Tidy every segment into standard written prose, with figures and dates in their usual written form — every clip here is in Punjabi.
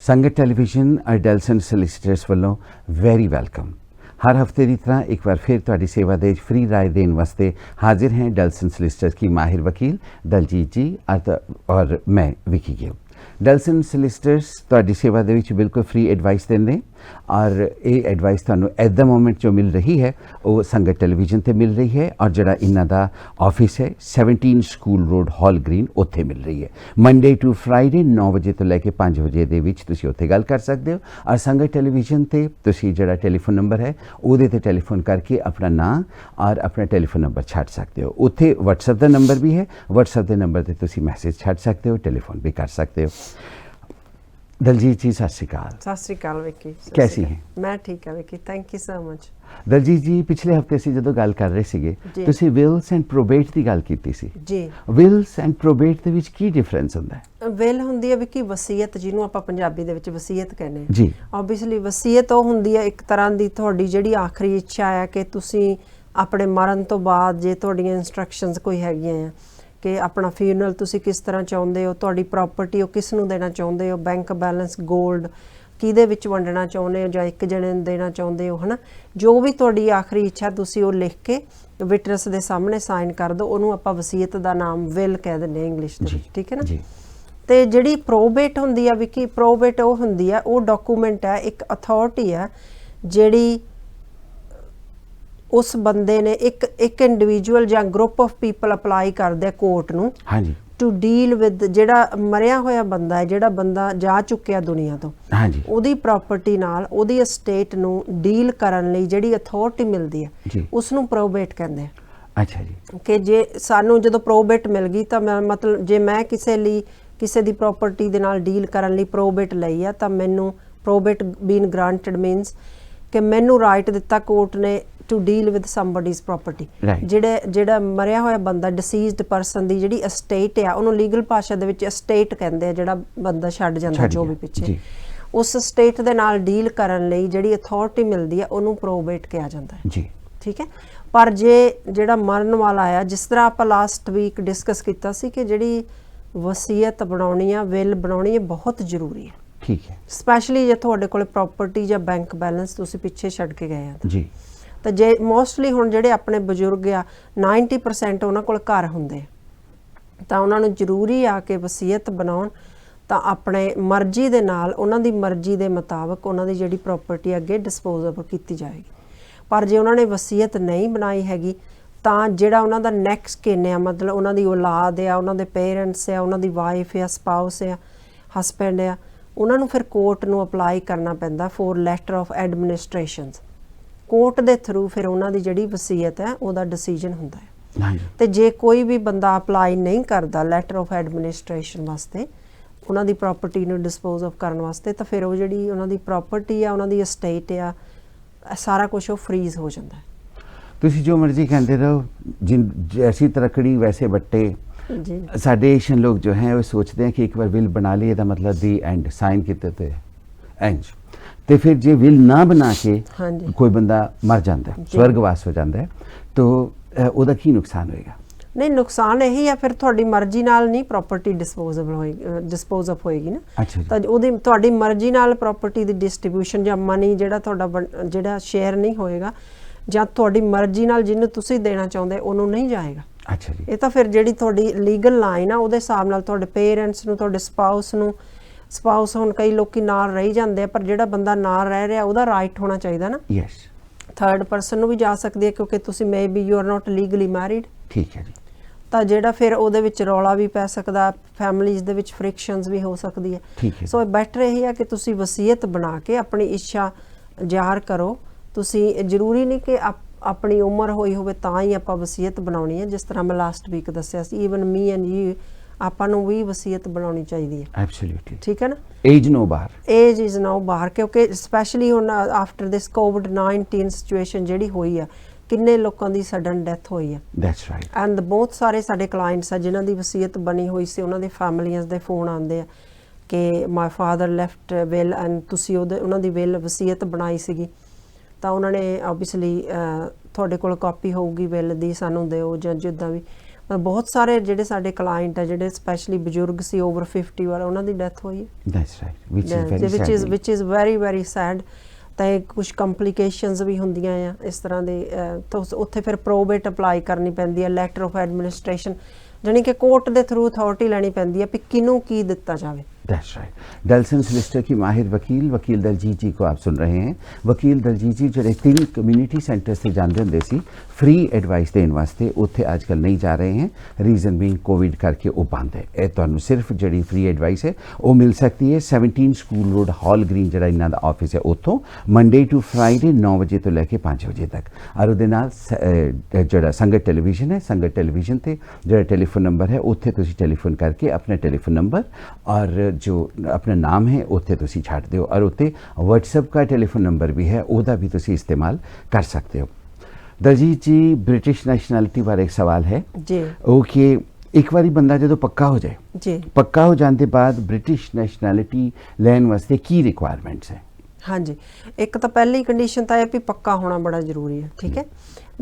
संगत टैलीविजन डैल्सन सॉलिसिटर्स वालों वेरी वेलकम। हर हफ्ते की तरह एक बार फिर तुहाडी सेवा दे फ्री राय देने वास्ते हाजिर हैं डैल्सन सॉलिसिटर्स की माहिर वकील दलजीत जी और मैं विकी गिल। डैल्सन सॉलिसिटर्स तुहाडी सेवा दे विच बिल्कुल फ्री एडवाइस देंदे और ये एडवाइस तुहानू एट द मोमेंट जो मिल रही है वो संगत टेलीविजन ते मिल रही है और जड़ा इन्हां दा ऑफिस है 17 स्कूल रोड हॉल ग्रीन उत्थे मिल रही है। मंडे टू फ्राइडे 9 बजे तो लैके 5 बजे दे विच तुसीं उत्थे गल कर सकते हो और संगत टेलीविजन ते तुसीं जड़ा टेलीफोन नंबर है उहदे ते टेलीफोन करके अपना नाम और अपना टेलीफोन नंबर छड्ड सकते हो। उत्थे व्हाट्सएप का नंबर भी है, व्हाट्सएप के नंबर ते तुसीं मैसेज छड्ड सकते हो, टेलीफोन भी कर सकते हो। दलजीत जी सत श्री अकाल। सत श्री अकाल विक्की, कैसी हैं? मैं ठीक है Vicky, thank you so much. Daljeet ji पिछले हफ्ते असीं जदों गल कर रहे सीगे तुसीं विल्स एंड प्रोबेट की गल कीती सी जी। विल्स एंड प्रोबेट ਦੇ ਵਿੱਚ ਕੀ ਡਿਫਰੈਂਸ ਹੁੰਦਾ ਹੈ? ਵਿਲ ਹੁੰਦੀ ਹੈ ਵਿਕੀ ਵਸੀਅਤ, ਜਿਹਨੂੰ ਆਪਾਂ ਪੰਜਾਬੀ ਦੇ ਵਿੱਚ ਵਸੀਅਤ ਕਹਿੰਦੇ ਹਾਂ ਜੀ। ਆਬਵੀਅਸਲੀ ਵਸੀਅਤ ਉਹ ਹੁੰਦੀ ਹੈ ਇੱਕ ਤਰ੍ਹਾਂ ਦੀ ਤੁਹਾਡੀ ਜਿਹੜੀ ਆਖਰੀ ਇੱਛਾ ਹੈ ਕਿ ਤੁਸੀਂ ਆਪਣੇ ਮਰਨ ਤੋਂ ਬਾਅਦ ਜੇ ਤੁਹਾਡੀਆਂ ਇਨਸਟਰਕਸ਼ਨਸ ਕੋਈ ਹੈਗੀਆਂ ਆ ਕਿ ਆਪਣਾ ਫਿਊਨਰਲ ਤੁਸੀਂ ਕਿਸ ਤਰ੍ਹਾਂ ਚਾਹੁੰਦੇ ਹੋ, ਤੁਹਾਡੀ ਪ੍ਰਾਪਰਟੀ ਉਹ ਕਿਸ ਨੂੰ ਦੇਣਾ ਚਾਹੁੰਦੇ ਹੋ, ਬੈਂਕ ਬੈਲੈਂਸ ਗੋਲਡ ਕਿਹਦੇ ਵਿੱਚ ਵੰਡਣਾ ਚਾਹੁੰਦੇ ਹੋ ਜਾਂ ਇੱਕ ਜਣੇ ਨੂੰ ਦੇਣਾ ਚਾਹੁੰਦੇ ਹੋ, ਹੈ ਨਾ, ਜੋ ਵੀ ਤੁਹਾਡੀ ਆਖਰੀ ਇੱਛਾ ਤੁਸੀਂ ਉਹ ਲਿਖ ਕੇ ਵਿਟਨੈਸ ਦੇ ਸਾਹਮਣੇ ਸਾਈਨ ਕਰ ਦਿਓ। ਉਹਨੂੰ ਆਪਾਂ ਵਸੀਅਤ ਦਾ ਨਾਮ ਵਿਲ ਕਹਿ ਦਿੰਦੇ ਇੰਗਲਿਸ਼ ਦੇ ਵਿੱਚ, ਠੀਕ ਹੈ ਨਾ। ਤੇ ਜਿਹੜੀ ਪ੍ਰੋਬੇਟ ਹੁੰਦੀ ਆ ਵਿਕੀ, ਪ੍ਰੋਬੇਟ ਉਹ ਹੁੰਦੀ ਆ, ਉਹ ਡਾਕੂਮੈਂਟ ਹੈ, ਇੱਕ ਅਥਾਰਟੀ ਆ ਜਿਹੜੀ ਉਸ ਬੰਦੇ ਨੇ ਇੱਕ ਇੰਡੀਵਿਜੂਅਲ ਜਾਂ ਗਰੁੱਪ ਆਫ ਪੀਪਲ ਅਪਲਾਈ ਕਰਦੇ ਆ ਕੋਰਟ ਨੂੰ ਹਾਂਜੀ ਟੂ ਡੀਲ ਵਿਦ ਜਿਹੜਾ ਮਰਿਆ ਹੋਇਆ ਬੰਦਾ ਹੈ, ਜਿਹੜਾ ਬੰਦਾ ਜਾ ਚੁੱਕਿਆ ਦੁਨੀਆ ਤੋਂ, ਹਾਂਜੀ, ਉਹਦੀ ਪ੍ਰਾਪਰਟੀ ਨਾਲ ਉਹਦੀ ਅਸਟੇਟ ਨੂੰ ਡੀਲ ਕਰਨ ਲਈ ਜਿਹੜੀ ਅਥਾਰਟੀ ਮਿਲਦੀ ਹੈ ਉਸ ਨੂੰ ਪ੍ਰੋਬੇਟ ਕਹਿੰਦੇ ਆ। ਅੱਛਾ ਜੀ। ਕਿ ਜੇ ਸਾਨੂੰ ਜਦੋਂ ਪ੍ਰੋਬੇਟ ਮਿਲ ਗਈ ਤਾਂ ਮਤਲਬ ਜੇ ਮੈਂ ਕਿਸੇ ਦੀ ਪ੍ਰਾਪਰਟੀ ਦੇ ਨਾਲ ਡੀਲ ਕਰਨ ਲਈ ਪ੍ਰੋਬੇਟ ਲਈ ਆ ਤਾਂ ਮੈਨੂੰ ਪ੍ਰੋਬੇਟ ਬੀਨ ਗ੍ਰਾਂਟਡ ਮੀਨਸ ਕਿ ਮੈਨੂੰ ਰਾਈਟ ਦਿੱਤਾ ਕੋਰਟ ਨੇ to deal with somebody's property. ਜਿਹੜਾ ਮਰਿਆ ਹੋਇਆ ਬੰਦਾ ਡਿਸੀਜ਼ਡ ਪਰਸਨ ਦੀ ਜਿਹੜੀ ਅਸਟੇਟ ਆ, ਉਹਨੂੰ ਲੀਗਲ ਭਾਸ਼ਾ ਦੇ ਵਿੱਚ ਅਸਟੇਟ ਕਹਿੰਦੇ ਆ, ਜਿਹੜਾ ਬੰਦਾ ਛੱਡ ਜਾਂਦਾ ਜੋ ਵੀ ਪਿੱਛੇ, ਉਸ ਸਟੇਟ ਦੇ ਨਾਲ ਡੀਲ ਕਰਨ ਲਈ ਜਿਹੜੀ ਅਥਾਰਟੀ ਮਿਲਦੀ ਆ ਉਹਨੂੰ ਪ੍ਰੋਬੇਟ ਕਿਹਾ ਜਾਂਦਾ ਹੈ ਜੀ, ਠੀਕ ਹੈ। ਪਰ ਜੇ ਜਿਹੜਾ ਮਰਨ ਵਾਲਾ ਆ, ਜਿਸ ਤਰ੍ਹਾਂ ਆਪਾਂ ਲਾਸਟ ਵੀਕ ਡਿਸਕਸ ਕੀਤਾ ਸੀ ਕਿ ਜਿਹੜੀ ਵਸੀਅਤ ਬਣਾਉਣੀ ਆ, ਵਿਲ ਬਣਾਉਣੀ ਹੈ, ਬਹੁਤ ਜ਼ਰੂਰੀ ਹੈ, ਠੀਕ ਹੈ, ਸਪੈਸ਼ਲੀ ਜੇ ਤੁਹਾਡੇ ਕੋਲ ਪ੍ਰਾਪਰਟੀ ਜਾਂ ਬੈਂਕ ਬੈਲੈਂਸ ਤੁਸੀਂ ਪਿੱਛੇ ਛੱਡ ਕੇ ਗਏ ਆ ਜੀ। ਤਾਂ ਜੇ ਮੋਸਟਲੀ ਹੁਣ ਜਿਹੜੇ ਆਪਣੇ ਬਜ਼ੁਰਗ ਆ 90% ਉਹਨਾਂ ਕੋਲ ਘਰ ਹੁੰਦੇ ਤਾਂ ਉਹਨਾਂ ਨੂੰ ਜ਼ਰੂਰੀ ਆ ਕਿ ਵਸੀਅਤ ਬਣਾਉਣ ਤਾਂ ਆਪਣੇ ਮਰਜ਼ੀ ਦੇ ਨਾਲ, ਉਹਨਾਂ ਦੀ ਮਰਜ਼ੀ ਦੇ ਮੁਤਾਬਕ ਉਹਨਾਂ ਦੀ ਜਿਹੜੀ ਪ੍ਰਾਪਰਟੀ ਅੱਗੇ ਡਿਸਪੋਜ਼ੇਬਲ ਕੀਤੀ ਜਾਏਗੀ। ਪਰ ਜੇ ਉਹਨਾਂ ਨੇ ਵਸੀਅਤ ਨਹੀਂ ਬਣਾਈ ਹੈਗੀ ਤਾਂ ਜਿਹੜਾ ਉਹਨਾਂ ਦਾ ਨੈਕਸਟ ਕਿਨ ਆ, ਮਤਲਬ ਉਹਨਾਂ ਦੀ ਔਲਾਦ ਆ, ਉਹਨਾਂ ਦੇ ਪੇਰੈਂਟਸ ਆ, ਉਹਨਾਂ ਦੀ ਵਾਈਫ ਆ, ਸਪਾਊਸ ਆ, ਹਸਬੈਂਡ ਆ, ਉਹਨਾਂ ਨੂੰ ਫਿਰ ਕੋਰਟ ਨੂੰ ਅਪਲਾਈ ਕਰਨਾ ਪੈਂਦਾ for letter of administration. Court ਦੇ ਥਰੂ ਫਿਰ ਉਹਨਾਂ ਦੀ ਜਿਹੜੀ ਵਸੀਅਤ ਹੈ ਉਹਦਾ ਡਿਸੀਜਨ ਹੁੰਦਾ ਹੈ। ਤੇ ਜੇ ਕੋਈ ਵੀ ਬੰਦਾ ਅਪਲਾਈ ਨਹੀਂ ਕਰਦਾ ਲੈਟਰ ਆਫ ਐਡਮਿਨਿਸਟ੍ਰੇਸ਼ਨ ਵਾਸਤੇ, ਉਹਨਾਂ ਦੀ ਪ੍ਰਾਪਰਟੀ ਨੂੰ ਡਿਸਪੋਜ਼ ਆਫ ਕਰਨ ਵਾਸਤੇ, ਤਾਂ ਫਿਰ ਉਹ ਜਿਹੜੀ ਉਹਨਾਂ ਦੀ ਪ੍ਰਾਪਰਟੀ ਆ, ਉਹਨਾਂ ਦੀ ਅਸਟੇਟ ਆ, ਸਾਰਾ ਕੁਝ ਉਹ ਫਰੀਜ਼ ਹੋ ਜਾਂਦਾ ਹੈ। ਤੁਸੀਂ ਜੋ ਮਰਜ਼ੀ ਕਹਿੰਦੇ ਰਹੋ, जैसी तरकड़ी वैसे बट्टे। साढ़े एशियन लोग जो हैं वो सोचते हैं कि एक बार विल बना लिए तो मतलब दी एंड साइन किते थे एंज, तो फिर जे विल ना बना के कोई बंदा मर जाता है, स्वर्गवास हो जाता है, तो ਉਹਦਾ ਕੀ ਨੁਕਸਾਨ ਹੋਏਗਾ? ਨਹੀਂ, ਨੁਕਸਾਨ ਇਹੀ ਆ ਫਿਰ ਤੁਹਾਡੀ ਮਰਜ਼ੀ ਨਾਲ ਨਹੀਂ ਪ੍ਰਾਪਰਟੀ ਡਿਸਪੋਜ਼ ਆਫ ਹੋਏਗੀ ਨਾ। ਤਾਂ ਉਹਦੀ ਤੁਹਾਡੀ ਮਰਜ਼ੀ ਨਾਲ ਪ੍ਰਾਪਰਟੀ ਦੀ ਡਿਸਟ੍ਰੀਬਿਊਸ਼ਨ ਜਾਂ ਮਨੀ ਜਿਹੜਾ ਤੁਹਾਡਾ ਜਿਹੜਾ ਸ਼ੇਅਰ ਨਹੀਂ ਹੋਏਗਾ, ਜਾਂ ਤੁਹਾਡੀ ਮਰਜ਼ੀ ਨਾਲ ਜਿਹਨੂੰ ਤੁਸੀਂ ਦੇਣਾ ਚਾਹੁੰਦੇ ਉਹਨੂੰ ਨਹੀਂ ਜਾਏਗਾ। ਅੱਛਾ ਜੀ। ਇਹ ਤਾਂ ਫਿਰ ਜਿਹੜੀ ਤੁਹਾਡੀ ਲੀਗਲ ਲਾਈਨ ਆ ਉਹਦੇ ਹਿਸਾਬ ਨਾਲ ਤੁਹਾਡੇ ਪੇਰੈਂਟਸ ਨੂੰ, ਤੁਹਾਡੇ ਸਪਾਊਸ ਹੁਣ ਕਈ ਲੋਕੀ ਨਾਲ ਰਹੀ ਜਾਂਦੇ ਆ, ਪਰ ਜਿਹੜਾ ਬੰਦਾ ਨਾਲ ਰਹਿ ਰਿਹਾ ਉਹਦਾ ਰਾਈਟ ਹੋਣਾ ਚਾਹੀਦਾ ਨਾ। ਯੈਸ। ਥਰਡ ਪਰਸਨ ਨੂੰ ਵੀ ਜਾ ਸਕਦੀ ਹੈ ਕਿਉਂਕਿ ਤੁਸੀਂ maybe you are not legally married, ਠੀਕ ਹੈ ਜੀ। ਤਾਂ ਜਿਹੜਾ ਫਿਰ ਉਹਦੇ ਵਿੱਚ ਰੌਲਾ ਵੀ ਪੈ ਸਕਦਾ, ਫੈਮਲੀਜ਼ ਦੇ ਵਿੱਚ ਫ੍ਰਿਕਸ਼ਨਸ ਵੀ ਹੋ ਸਕਦੀ ਹੈ। ਸੋ ਬੈਟਰ ਇਹ ਹੈ ਕਿ ਤੁਸੀਂ ਵਸੀਅਤ ਬਣਾ ਕੇ ਆਪਣੀ ਇੱਛਾ ਜ਼ਾਹਰ ਕਰੋ। ਤੁਸੀਂ ਜ਼ਰੂਰੀ ਨਹੀਂ ਕਿ ਆਪਣੀ ਉਮਰ ਹੋਈ ਹੋਵੇ ਤਾਂ ਹੀ ਆਪਾਂ ਵਸੀਅਤ ਬਣਾਉਣੀ ਹੈ। ਜਿਸ ਤਰ੍ਹਾਂ ਮੈਂ ਲਾਸਟ ਵੀਕ ਦੱਸਿਆ ਸੀ, ਈਵਨ ਮੀ ਐਂਡ ਯੂ, ਆਪਾਂ ਨੂੰ ਵੀ ਵਸੀਅਤ ਬਣਾਉਣੀ ਚਾਹੀਦੀ ਹੈ। ਐਬਸੋਲੂਟਲੀ, ਠੀਕ ਹੈ ਨਾ। ਏਜ ਇਜ਼ ਨੋ ਬਾਹਰ, ਕਿਉਂਕਿ ਸਪੈਸ਼ਲੀ ਹੁਣ ਆਫਟਰ ਦਿਸ COVID-19 ਸਿਚੁਏਸ਼ਨ ਜਿਹੜੀ ਹੋਈ ਆ, ਕਿੰਨੇ ਲੋਕਾਂ ਦੀ ਸਡਨ ਡੈਥ ਹੋਈ ਆ। That's right. ਐਂਡ ਬਹੁਤ ਸਾਰੇ ਸਾਡੇ ਕਲਾਇੰਟਸ ਆ ਜਿਨ੍ਹਾਂ ਦੀ ਵਸੀਅਤ ਬਣੀ ਹੋਈ ਸੀ, ਉਹਨਾਂ ਦੇ ਫੈਮਲੀਆਂ ਦੇ ਫੋਨ ਆਉਂਦੇ ਆ ਕਿ my father left will and ਤੁਸੀਂ ਉਹਨਾਂ ਦੀ ਵਿਲ ਵਸੀਅਤ ਬਣਾਈ ਸੀਗੀ, ਤਾਂ ਉਹਨਾਂ ਨੇ ਓਬਵੀਅਸਲੀ ਤੁਹਾਡੇ ਕੋਲ ਕਾਪੀ ਹੋਊਗੀ ਵਿਲ ਦੀ, ਸਾਨੂੰ ਦਿਓ ਜਾਂ ਜਿੱਦਾਂ ਵੀ, ਬਹੁਤ ਸਾਰੇ ਜਿਹੜੇ ਸਾਡੇ ਕਲਾਇੰਟ ਆ ਜਿਹੜੇ ਸਪੈਸ਼ਲੀ ਬਜ਼ੁਰਗ ਸੀ ਓਵਰ 50 ਵਾਲਾ ਉਹਨਾਂ ਦੀ ਡੈਥ ਹੋਈ ਹੈ। That's right, which is very very sad. ਤੇ ਕੁਝ ਕੰਪਲਿਕੇਸ਼ਨਸ ਵੀ ਹੁੰਦੀਆਂ ਆ ਇਸ ਤਰ੍ਹਾਂ ਦੇ, ਤਾਂ ਉੱਥੇ ਫਿਰ ਪ੍ਰੋਬੇਟ ਅਪਲਾਈ ਕਰਨੀ ਪੈਂਦੀ ਹੈ, ਲੈਟਰ ਆਫ ਐਡਮਿਨਿਸਟ੍ਰੇਸ਼ਨ, ਜਾਣੀ ਕਿ ਕੋਰਟ ਦੇ ਥਰੂ ਅਥਾਰਟੀ ਲੈਣੀ ਪੈਂਦੀ ਹੈ कि किन्नू की दिता जाए। That's right. डलसन सॉलिसिटर की माहिर वकील दलजीत जी को आप सुन रहे हैं। वकील दलजीत जी ਜਿਹੜੇ 3 ਕਮਿਊਨਿਟੀ ਸੈਂਟਰਸ ਤੇ ਜਾਂਦੇ ਹੁੰਦੇ ਸੀ ਫ੍ਰੀ ਐਡਵਾਈਸ ਦੇਣ ਵਾਸਤੇ, ਉੱਥੇ ਅੱਜ ਕੱਲ੍ਹ ਨਹੀਂ ਜਾ ਰਹੇ हैं। ਰੀਜ਼ਨ ਬੀਇੰਗ ਕੋਵਿਡ ਕਰਕੇ ਉਹ ਬੰਦ ਹੈ। ਇਹ ਤੁਹਾਨੂੰ ਸਿਰਫ ਜਿਹੜੀ ਫ੍ਰੀ ਐਡਵਾਈਸ ਹੈ ਉਹ ਮਿਲ ਸਕਦੀ ਹੈ 17 ਸਕੂਲ ਰੋਡ ਹਾਲ ਗ੍ਰੀਨ, ਜਿਹੜਾ ਇਹਨਾਂ ਦਾ ਆਫਿਸ ਹੈ ਉੱਥੋਂ, ਮੰਡੇ ਟੂ ਫਰਾਈਡੇ 9 ਵਜੇ ਤੋਂ ਲੈ ਕੇ 5 ਵਜੇ ਤੱਕ। ਔਰ ਉਹਦੇ ਨਾਲ ਜਿਹੜਾ ਸੰਗਤ ਟੈਲੀਵਿਜ਼ਨ ਹੈ, ਸੰਗਤ ਟੈਲੀਵਿਜ਼ਨ ਤੇ ਜਿਹੜਾ ਟੈਲੀਫੋਨ ਨੰਬਰ ਹੈ ਉੱਥੇ ਤੁਸੀਂ ਟੈਲੀਫੋਨ ਕਰਕੇ ਆਪਣਾ ਟੈਲੀਫੋਨ ਨੰਬਰ ਔਰ जो अपना नाम है उत्थे तुसी छाट दिओ। और उत्ते व्हाट्सएप का टेलीफोन नंबर भी है, ओदा भी तुसी इस्तेमाल कर सकते हो। दलजीत जी, ब्रिटिश नैशनैलिटी बारे एक सवाल है जी। ओके, एक बारी बंदा जो पक्का हो जाए जी, पक्का हो जाने के बाद ब्रिटिश नैशनैलिटी लैन वास्ते की रिक्वायरमेंट्स है? हाँ जी, एक तो पहली कंडीशन तो है भी पक्का होना बड़ा जरूरी है, ठीक है।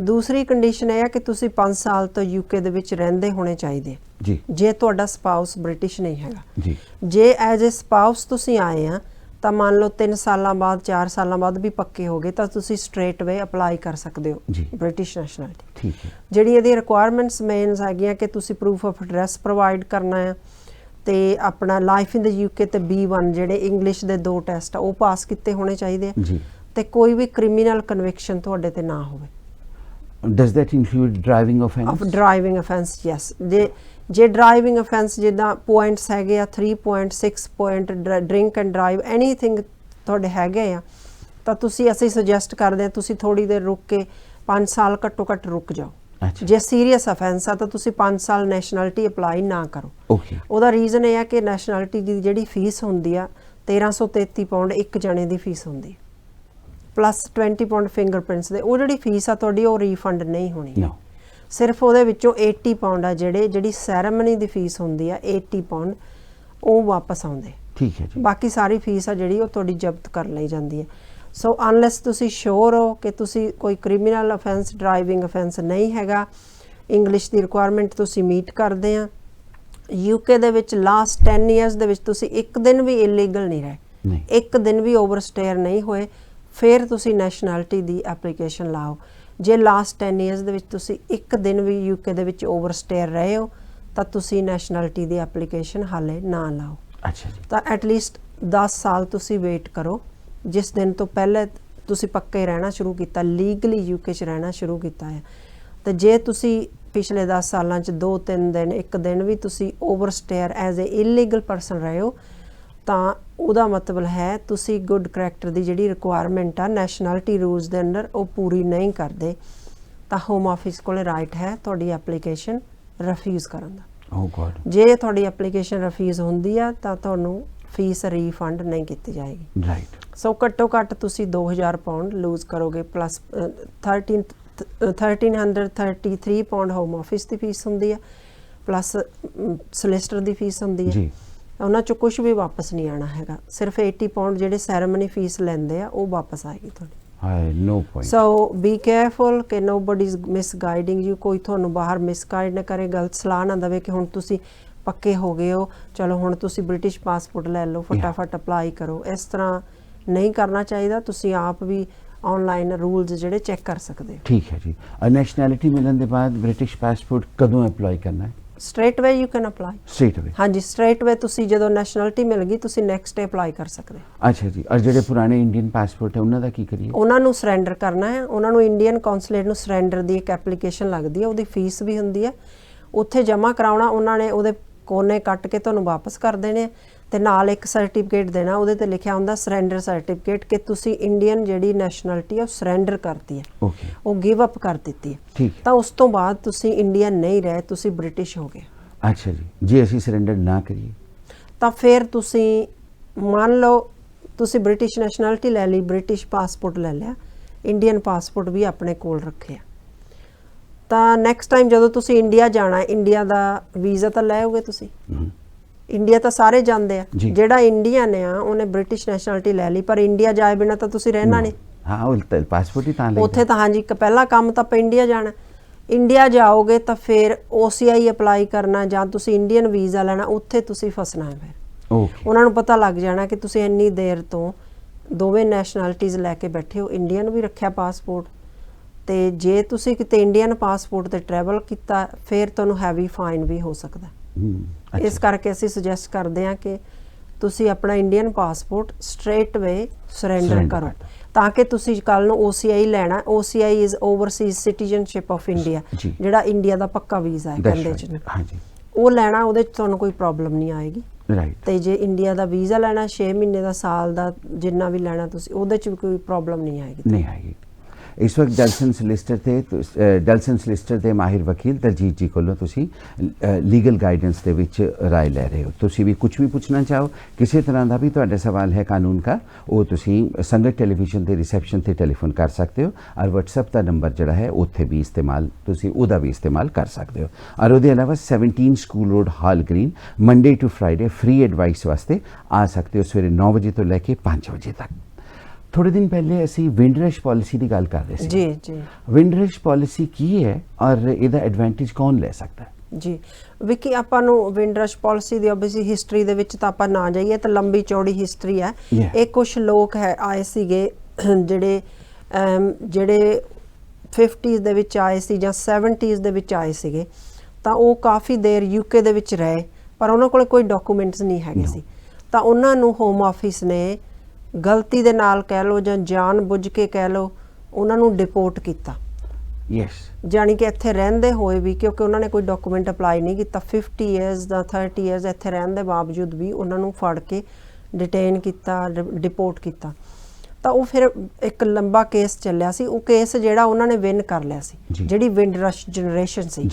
दूसरी कंडीशन है कि तुसी 5 साल तो यूके ਦੇ ਵਿੱਚ ਰਹਿੰਦੇ ਹੋਣੇ ਚਾਹੀਦੇ जी। ਜੇ ਤੁਹਾਡਾ ਸਪਾਊਸ ਬ੍ਰਿਟਿਸ਼ ਨਹੀਂ ਹੈਗਾ जी। ਜੇ ਐਜ਼ ਅ ਸਪਾਊਸ ਤੁਸੀਂ ਆਏ ਆ ਤਾਂ ਮੰਨ ਲਓ 3 ਸਾਲਾਂ ਬਾਅਦ 4 ਸਾਲਾਂ ਬਾਅਦ ਵੀ ਪੱਕੇ ਹੋ ਗਏ ਤਾਂ ਤੁਸੀਂ ਸਟ੍ਰੇਟ ਵੇ ਅਪਲਾਈ ਕਰ ਸਕਦੇ ਹੋ ਜੀ। British nationality. ठीक है। ਜਿਹੜੀ ਇਹਦੀ ਰਿਕੁਆਇਰਮੈਂਟਸ ਮੇਨਸ ਹੈਗੀਆਂ ਕਿ ਤੁਸੀਂ ਪ੍ਰੂਫ ਆਫ ਐਡਰੈਸ ਪ੍ਰੋਵਾਈਡ ਕਰਨਾ ਆ ਤੇ ਆਪਣਾ ਲਾਈਫ ਇਨ ਦ ਯੂਕੇ ਤੇ B1 ਜਿਹੜੇ ਇੰਗਲਿਸ਼ ਦੇ 2 ਟੈਸਟ ਆ ਉਹ ਪਾਸ ਕੀਤੇ ਹੋਣੇ ਚਾਹੀਦੇ ਆ जी। ਤੇ ਕੋਈ ਵੀ ਕ੍ਰਿਮੀਨਲ ਕਨਵਿਕਸ਼ਨ ਤੁਹਾਡੇ ਤੇ ਨਾ ਹੋਵੇ। Does that include driving offense? Of driving offense, yes। ਜੇ ਡਰਾਈਵਿੰਗ ਅਫੈਂਸ ਜਿੱਦਾਂ ਪੁਆਇੰਟਸ ਹੈਗੇ ਆ 3.6 point drink and drive anything ਤੁਹਾਡੇ ਹੈਗੇ ਆ ਤਾਂ ਤੁਸੀਂ ਅਸੀਂ ਸੁਜੈਸਟ ਕਰਦੇ ਆ ਤੁਸੀਂ ਥੋੜੀ ਦੇਰ ਰੁਕ ਕੇ 5 ਸਾਲ ਘੱਟੋ ਘੱਟ ਰੁਕ ਜਾਓ। ਅੱਛਾ। ਜੇ ਸੀਰੀਅਸ ਅਫੈਂਸ ਆ ਤਾਂ ਤੁਸੀਂ 5 ਸਾਲ ਨੈਸ਼ਨੈਲਿਟੀ ਅਪਲਾਈ ਨਾ ਕਰੋ। Okay। ਉਹਦਾ ਰੀਜ਼ਨ ਇਹ ਆ ਕਿ ਨੈਸ਼ਨੈਲਿਟੀ ਦੀ ਜਿਹੜੀ ਫੀਸ ਹੁੰਦੀ ਆ 1333 ਪਾਉਂਡ ਇੱਕ ਜਣੇ ਦੀ ਫੀਸ ਹੁੰਦੀ ਪਲੱਸ 20 ਪਾਉਂਡ ਫਿੰਗਰਪ੍ਰਿੰਟਸ ਦੇ। ਉਹ ਜਿਹੜੀ ਫੀਸ ਆ ਤੁਹਾਡੀ ਉਹ ਰੀਫੰਡ ਨਹੀਂ ਹੋਣੀ। No। ਸਿਰਫ ਉਹਦੇ ਵਿੱਚੋਂ 80 ਪਾਉਂਡ ਆ ਜਿਹੜੀ ਸੈਰੇਮਨੀ ਦੀ ਫੀਸ ਹੁੰਦੀ ਆ 80 ਪਾਉਂਡ ਉਹ ਵਾਪਸ ਆਉਂਦੇ। ठीक है जी। ਬਾਕੀ ਸਾਰੀ ਫੀਸ ਆ ਜਿਹੜੀ ਉਹ ਤੁਹਾਡੀ ਜ਼ਬਤ ਕਰ ਲਈ ਜਾਂਦੀ ਹੈ। ਸੋ ਅਨਲੈਸ ਤੁਸੀਂ ਸ਼ੋਰ ਹੋ ਕਿ ਤੁਸੀਂ ਕੋਈ ਕ੍ਰਿਮੀਨਲ ਅਫੈਂਸ ਡਰਾਈਵਿੰਗ ਅਫੈਂਸ ਨਹੀਂ ਹੈਗਾ, ਇੰਗਲਿਸ਼ ਦੀ ਰਿਕੁਆਇਰਮੈਂਟ ਤੁਸੀਂ ਮੀਟ ਕਰਦੇ ਆ, ਯੂਕੇ ਦੇ ਵਿੱਚ ਲਾਸਟ 10 ਇਅਰਸ ਦੇ ਵਿੱਚ ਤੁਸੀਂ ਇੱਕ ਦਿਨ ਵੀ ਇਲੀਗਲ ਨਹੀਂ ਰਹੇ, ਨਹੀਂ। ਇੱਕ ਦਿਨ ਵੀ ਓਵਰਸਟੇਅਰ ਨਹੀਂ ਹੋਏ, ਫਿਰ ਤੁਸੀਂ ਨੈਸ਼ਨੈਲਿਟੀ ਦੀ ਐਪਲੀਕੇਸ਼ਨ ਲਾਓ। ਜੇ ਲਾਸਟ 10 ਇਅਰਸ ਦੇ ਵਿੱਚ ਤੁਸੀਂ ਇੱਕ ਦਿਨ ਵੀ ਯੂਕੇ ਦੇ ਵਿੱਚ ਓਵਰਸਟੇਅਰ ਰਹੇ ਹੋ ਤਾਂ ਤੁਸੀਂ ਨੈਸ਼ਨੈਲਿਟੀ ਦੀ ਐਪਲੀਕੇਸ਼ਨ ਹਾਲੇ ਨਾ ਲਾਓ। अच्छा जी। ਤਾਂ ਐਟਲੀਸਟ 10 ਸਾਲ ਤੁਸੀਂ ਵੇਟ ਕਰੋ ਜਿਸ ਦਿਨ ਤੋਂ ਪਹਿਲੇ ਤੁਸੀਂ ਪੱਕੇ ਰਹਿਣਾ ਸ਼ੁਰੂ ਕੀਤਾ, ਲੀਗਲੀ ਯੂਕੇ 'ਚ ਰਹਿਣਾ ਸ਼ੁਰੂ ਕੀਤਾ ਹੈ। ਤੇ ਜੇ ਤੁਸੀਂ ਪਿਛਲੇ 10 ਸਾਲਾਂ 'ਚ 2-3 ਦਿਨ ਇੱਕ ਦਿਨ ਵੀ ਤੁਸੀਂ ਓਵਰਸਟੇਅਰ ਐਜ਼ ਅ ਇਲੀਗਲ ਪਰਸਨ ਰਹੇ ਹੋ ਤਾਂ ਉਹਦਾ ਮਤਲਬ ਹੈ ਤੁਸੀਂ ਗੁੱਡ ਕਰੈਕਟਰ ਦੀ ਜਿਹੜੀ ਰਿਕੁਆਇਰਮੈਂਟ ਆ ਨੈਸ਼ਨੈਲਿਟੀ ਰੂਲਸ ਦੇ ਅੰਡਰ ਉਹ ਪੂਰੀ ਨਹੀਂ ਕਰਦੇ ਤਾਂ ਹੋਮ ਆਫਿਸ ਕੋਲੇ ਰਾਈਟ ਹੈ ਤੁਹਾਡੀ ਐਪਲੀਕੇਸ਼ਨ ਰਿਫਿਊਜ਼ ਕਰਨ ਦਾ। Oh God। ਜੇ ਤੁਹਾਡੀ ਐਪਲੀਕੇਸ਼ਨ ਰਿਫਿਊਜ਼ ਹੁੰਦੀ ਆ ਤਾਂ ਤੁਹਾਨੂੰ ਫੀਸ ਰੀਫੰਡ ਨਹੀਂ ਕੀਤੀ ਜਾਏਗੀ। Right। ਸੋ ਘੱਟੋ ਘੱਟ ਤੁਸੀਂ 2000 ਪਾਉਂਡ ਲੂਜ਼ ਕਰੋਗੇ ਪਲੱਸ 1333 ਪਾਉਂਡ ਹੋਮ ਆਫਿਸ ਦੀ ਫੀਸ ਹੁੰਦੀ ਆ ਪਲੱਸ ਸੋਲਿਸਿਟਰ ਦੀ ਫੀਸ ਹੁੰਦੀ जी। ਹੈ। ਉਹਨਾਂ 'ਚੋਂ ਕੁਝ ਵੀ ਵਾਪਸ ਨਹੀਂ ਆਣਾ ਹੈਗਾ, ਸਿਰਫ 80 ਪਾਉਂਡ ਜਿਹੜੇ ਸੈਰੇਮਨੀ ਫੀਸ ਲੈਂਦੇ ਆ ਉਹ ਵਾਪਸ ਆਏਗੀ ਤੁਹਾਡੀ। No point। ਸੋ ਬੀ ਕੇਅਰਫੁਲ ਕਿ ਨੋਬਡੀ ਇਜ਼ ਮਿਸਗਾਈਡਿੰਗ ਯੂ, ਕੋਈ ਤੁਹਾਨੂੰ ਬਾਹਰ ਮਿਸਗਾਈਡ ਨਾ ਕਰੇ, ਗਲਤ ਸਲਾਹ ਨਾ ਦੇਵੇ ਕਿ ਹੁਣ ਤੁਸੀਂ ਪੱਕੇ ਹੋ ਗਏ ਹੋ ਚਲੋ ਹੁਣ ਤੁਸੀਂ ਬ੍ਰਿਟਿਸ਼ ਪਾਸਪੋਰਟ ਲੈ ਲਓ ਫਟਾਫਟ ਅਪਲਾਈ ਕਰੋ। ਇਸ ਤਰ੍ਹਾਂ ਨਹੀਂ ਕਰਨਾ ਚਾਹੀਦਾ। ਤੁਸੀਂ ਆਪ ਵੀ ਆਨਲਾਈਨ ਰੂਲਸ ਜਿਹੜੇ ਚੈੱਕ ਕਰ ਸਕਦੇ ਹੋ। ठीक है जी। और नैशनैलिटी मिलने के बाद ब्रिटिश पासपोर्ट कदों अप्लाई करना है? Straight way you can apply. Straight away? ਹਾਂਜੀ, ਸਟ੍ਰੇਟ ਵੇ ਤੁਸੀਂ ਜਦੋਂ ਨੈਸ਼ਨੈਲਿਟੀ ਮਿਲ ਗਈ ਤੁਸੀਂ ਨੈਕਸਟ ਡੇ ਅਪਲਾਈ ਕਰ ਸਕਦੇ। अच्छा जी। और ਜਿਹੜੇ ਪੁਰਾਣੇ ਇੰਡੀਅਨ ਪਾਸਪੋਰਟ ਹੈ ਉਹਨਾਂ ਦਾ ਕੀ ਕਰੀਏ? ਉਹਨਾਂ ਨੂੰ ਸਰੈਂਡਰ ਕਰਨਾ ਹੈ। ਉਹਨਾਂ ਨੂੰ ਇੰਡੀਅਨ ਕੌਂਸੂਲੇਟ ਨੂੰ ਸਰੈਂਡਰ ਦੀ ਇੱਕ ਐਪਲੀਕੇਸ਼ਨ ਲੱਗਦੀ ਹੈ, ਉਹਦੀ ਫੀਸ ਵੀ ਹੁੰਦੀ ਹੈ, ਉੱਥੇ ਜਮ੍ਹਾਂ ਕਰਾਉਣਾ। ਉਹਨਾਂ ਨੇ ਉਹਦੇ ਕੋਨੇ ਕੱਟ ਕੇ ਤੁਹਾਨੂੰ ਵਾਪਸ ਕਰ ਦੇਣੇ ਤੇ ਨਾਲ ਇੱਕ ਸਰਟੀਫਿਕੇਟ ਦੇਣਾ, ਉਹਦੇ ਤੇ ਲਿਖਿਆ ਹੁੰਦਾ ਸਰੈਂਡਰ ਸਰਟੀਫਿਕੇਟ ਕਿ ਤੁਸੀਂ ਇੰਡੀਅਨ ਜਿਹੜੀ ਨੈਸ਼ਨੈਲਿਟੀ ਉਹ ਸਰੈਂਡਰ ਕਰਤੀ ਹੈ, ओके। ਉਹ ਗਿਵ ਅਪ ਕਰ ਦਿੱਤੀ ਹੈ। ठीक है। ਤਾਂ ਉਸ ਤੋਂ ਬਾਅਦ ਤੁਸੀਂ ਇੰਡੀਅਨ ਨਹੀਂ ਰਹੇ, ਤੁਸੀਂ ਬ੍ਰਿਟਿਸ਼ ਹੋ ਗਏ। अच्छा जी। ਜੇ ਅਸੀਂ ਸਰੈਂਡਰ ਨਾ ਕਰੀਏ ਤਾਂ ਫਿਰ ਤੁਸੀਂ ਮੰਨ ਲਓ ਤੁਸੀਂ ਬ੍ਰਿਟਿਸ਼ ਨੈਸ਼ਨੈਲਿਟੀ ਲੈ ਲਈ, ਬ੍ਰਿਟਿਸ਼ ਪਾਸਪੋਰਟ ਲੈ ਲਿਆ, ਇੰਡੀਅਨ ਪਾਸਪੋਰਟ ਵੀ ਆਪਣੇ ਕੋਲ ਰੱਖਿਆ, ਤਾਂ ਨੈਕਸਟ ਟਾਈਮ ਜਦੋਂ ਤੁਸੀਂ ਇੰਡੀਆ ਜਾਣਾ, ਇੰਡੀਆ ਦਾ ਵੀਜ਼ਾ ਤਾਂ ਲੈ ਆਓਗੇ ਤੁਸੀਂ। ਇੰਡੀਆ ਤਾਂ ਸਾਰੇ ਜਾਂਦੇ ਆ, ਜੀ। ਜਿਹੜਾ ਇੰਡੀਅਨ ਆ ਉਹਨੇ ਬ੍ਰਿਟਿਸ਼ ਨੈਸ਼ਨੈਲਿਟੀ ਲੈ ਲਈ ਪਰ ਇੰਡੀਆ ਜਾਏ ਬਿਨਾ ਤਾਂ ਤੁਸੀਂ ਰਹਿਣਾ ਨਹੀਂ। ਹਾਂ ਉਹ ਪਾਸਪੋਰਟ ਹੀ ਤਾਂ ਲੈ ਉੱਥੇ ਤਾਂ ਹਾਂਜੀ ਇੱਕ ਪਹਿਲਾ ਕੰਮ ਤਾਂ ਆਪਾਂ ਇੰਡੀਆ ਜਾਣਾ, ਇੰਡੀਆ ਜਾਓਗੇ ਤਾਂ ਫਿਰ OCI ਅਪਲਾਈ ਕਰਨਾ ਜਾਂ ਤੁਸੀਂ ਇੰਡੀਅਨ ਵੀਜ਼ਾ ਲੈਣਾ, ਉੱਥੇ ਤੁਸੀਂ ਫਸਣਾ ਹੈ। ਫਿਰ ਓਕੇ, ਉਹਨਾਂ ਨੂੰ ਪਤਾ ਲੱਗ ਜਾਣਾ ਕਿ ਤੁਸੀਂ ਇੰਨੀ ਦੇਰ ਤੋਂ ਦੋਵੇਂ ਨੈਸ਼ਨੈਲਿਟੀਜ਼ ਲੈ ਕੇ ਬੈਠੇ ਹੋ, ਇੰਡੀਅਨ ਵੀ ਰੱਖਿਆ ਪਾਸਪੋਰਟ, ਤੇ ਜੇ ਤੁਸੀਂ ਕਿਤੇ ਇੰਡੀਅਨ ਪਾਸਪੋਰਟ ਤੇ ਟਰੈਵਲ ਕੀਤਾ ਫਿਰ ਤੁਹਾਨੂੰ ਹੈਵੀ ਫਾਈਨ ਵੀ ਹੋ ਸਕਦਾ। ਇਸ ਕਰਕੇ ਅਸੀਂ ਸੁਜੈਸਟ ਕਰਦੇ ਹਾਂ ਕਿ ਤੁਸੀਂ ਆਪਣਾ ਇੰਡੀਅਨ ਪਾਸਪੋਰਟ ਸਟ੍ਰੇਟ ਵੇ ਸਰੈਂਡਰ ਕਰੋ, ਤਾਂ ਕਿ ਤੁਸੀਂ ਕੱਲ ਨੂੰ OCI ਲੈਣਾ। OCI is Overseas citizenship of India, ਜਿਹੜਾ ਇੰਡੀਆ ਦਾ ਪੱਕਾ ਵੀਜ਼ਾ ਹੈ ਕਹਿੰਦੇ ਚ, ਉਹ ਲੈਣਾ, ਉਹਦੇ ਚ ਤੁਹਾਨੂੰ ਕੋਈ ਪ੍ਰੋਬਲਮ ਨਹੀਂ ਆਏਗੀ। ਤੇ ਜੇ ਇੰਡੀਆ ਦਾ ਵੀਜ਼ਾ ਲੈਣਾ 6 ਮਹੀਨੇ ਦਾ, ਸਾਲ ਦਾ, ਜਿੰਨਾ ਵੀ ਲੈਣਾ ਤੁਸੀਂ, ਉਹਦੇ ਚ ਵੀ ਕੋਈ ਪ੍ਰੋਬਲਮ ਨਹੀਂ ਆਏਗੀ। ਇਸ ਵਕਤ ਡੈਲਸਨ ਸਲਿਸਟਰ ਦੇ ਮਾਹਿਰ ਵਕੀਲ ਦਲਜੀਤ ਜੀ ਕੋਲੋਂ ਤੁਸੀਂ ਲੀਗਲ ਗਾਈਡੈਂਸ ਦੇ ਵਿੱਚ ਰਾਏ ਲੈ ਰਹੇ ਹੋ। ਤੁਸੀਂ ਵੀ ਕੁਝ ਵੀ ਪੁੱਛਣਾ ਚਾਹੋ, ਕਿਸੇ ਤਰ੍ਹਾਂ ਦਾ ਵੀ ਤੁਹਾਡਾ ਸਵਾਲ ਹੈ ਕਾਨੂੰਨ ਦਾ, ਉਹ ਤੁਸੀਂ ਸੰਗਤ ਟੈਲੀਵਿਜ਼ਨ ਦੇ ਰਿਸੈਪਸ਼ਨ ਤੇ ਟੈਲੀਫੋਨ ਕਰ ਸਕਦੇ ਹੋ, ਔਰ WhatsApp ਦਾ ਨੰਬਰ ਜਿਹੜਾ ਹੈ ਉੱਥੇ ਵੀ ਇਸਤੇਮਾਲ, ਤੁਸੀਂ ਉਹਦਾ ਵੀ ਇਸਤੇਮਾਲ ਕਰ ਸਕਦੇ ਹੋ। ਔਰ ਉਹਦੇ ਇਲਾਵਾ 17 School Road Hall Green Monday to Friday free advice ਵਾਸਤੇ ਆ ਸਕਦੇ ਹੋ, ਸਵੇਰੇ 9 ਵਜੇ ਤੋਂ ਲੈ ਕੇ 5 ਵਜੇ ਤੱਕ। ਥੋੜੇ ਦਿਨ ਪਹਿਲੇ ਅਸੀਂ ਵਿੰਡਰਸ਼ ਪਾਲਿਸੀ ਦੀ ਗੱਲ ਕਰ ਰਹੇ ਸੀ। ਜੀ ਵਿੰਡਰਸ਼ ਪਾਲਿਸੀ ਕੀ ਹੈ ਔਰ ਇਹਦਾ ਐਡਵਾਂਟੇਜ ਕੌਣ ਲੈ ਸਕਦਾ ਹੈ? ਜੀ ਵਿਕੀ, ਆਪਾਂ ਨੂੰ ਵਿੰਡਰਸ਼ ਪਾਲਿਸੀ ਦੀ ਓਬਵੀਅਸਲੀ ਹਿਸਟਰੀ ਦੇ ਵਿੱਚ ਤਾਂ ਆਪਾਂ ਨਾ ਜਾਈਏ, ਤਾਂ ਲੰਬੀ ਚੌੜੀ ਹਿਸਟਰੀ ਹੈ। ਇਹ ਕੁਝ ਲੋਕ ਆਏ ਸੀਗੇ ਜਿਹੜੇ 50s ਦੇ ਵਿੱਚ ਆਏ ਸੀ ਜਾਂ 70s ਦੇ ਵਿੱਚ ਆਏ ਸੀਗੇ, ਤਾਂ ਉਹ ਕਾਫੀ ਦੇਰ UK ਦੇ ਵਿੱਚ ਰਹੇ, ਪਰ ਉਹਨਾਂ ਕੋਲ ਕੋਈ ਡਾਕੂਮੈਂਟਸ ਨਹੀਂ ਹੈਗੇ ਸੀ। ਤਾਂ ਉਹਨਾਂ ਨੂੰ ਹੋਮ ਆਫਿਸ ਨੇ ਗਲਤੀ ਦੇ ਨਾਲ ਕਹਿ ਲਓ ਜਾਂ ਜਾਣ ਬੁੱਝ ਕੇ ਕਹਿ ਲਓ, ਉਹਨਾਂ ਨੂੰ ਡਿਪੋਰਟ ਕੀਤਾ। ਜਾਣੀ ਕਿ ਇੱਥੇ ਰਹਿੰਦੇ ਹੋਏ ਵੀ, ਕਿਉਂਕਿ ਉਹਨਾਂ ਨੇ ਕੋਈ ਡਾਕੂਮੈਂਟ ਅਪਲਾਈ ਨਹੀਂ ਕੀਤਾ, 50 ਇਅਰਸ ਦਾ 30 ਇਅਰਸ ਇੱਥੇ ਰਹਿਣ ਦੇ ਬਾਵਜੂਦ ਵੀ ਉਹਨਾਂ ਨੂੰ ਫੜ ਕੇ ਡਿਟੇਨ ਕੀਤਾ, ਡਿਪੋਰਟ ਕੀਤਾ। ਤਾਂ ਉਹ ਫਿਰ ਇੱਕ ਲੰਬਾ ਕੇਸ ਚੱਲਿਆ ਸੀ। ਉਹ ਕੇਸ ਜਿਹੜਾ ਉਹਨਾਂ ਨੇ ਵਿਨ ਕਰ ਲਿਆ ਸੀ, ਜਿਹੜੀ ਵਿੰਡਰਸ਼ ਜਨਰੇਸ਼ਨ ਸੀ,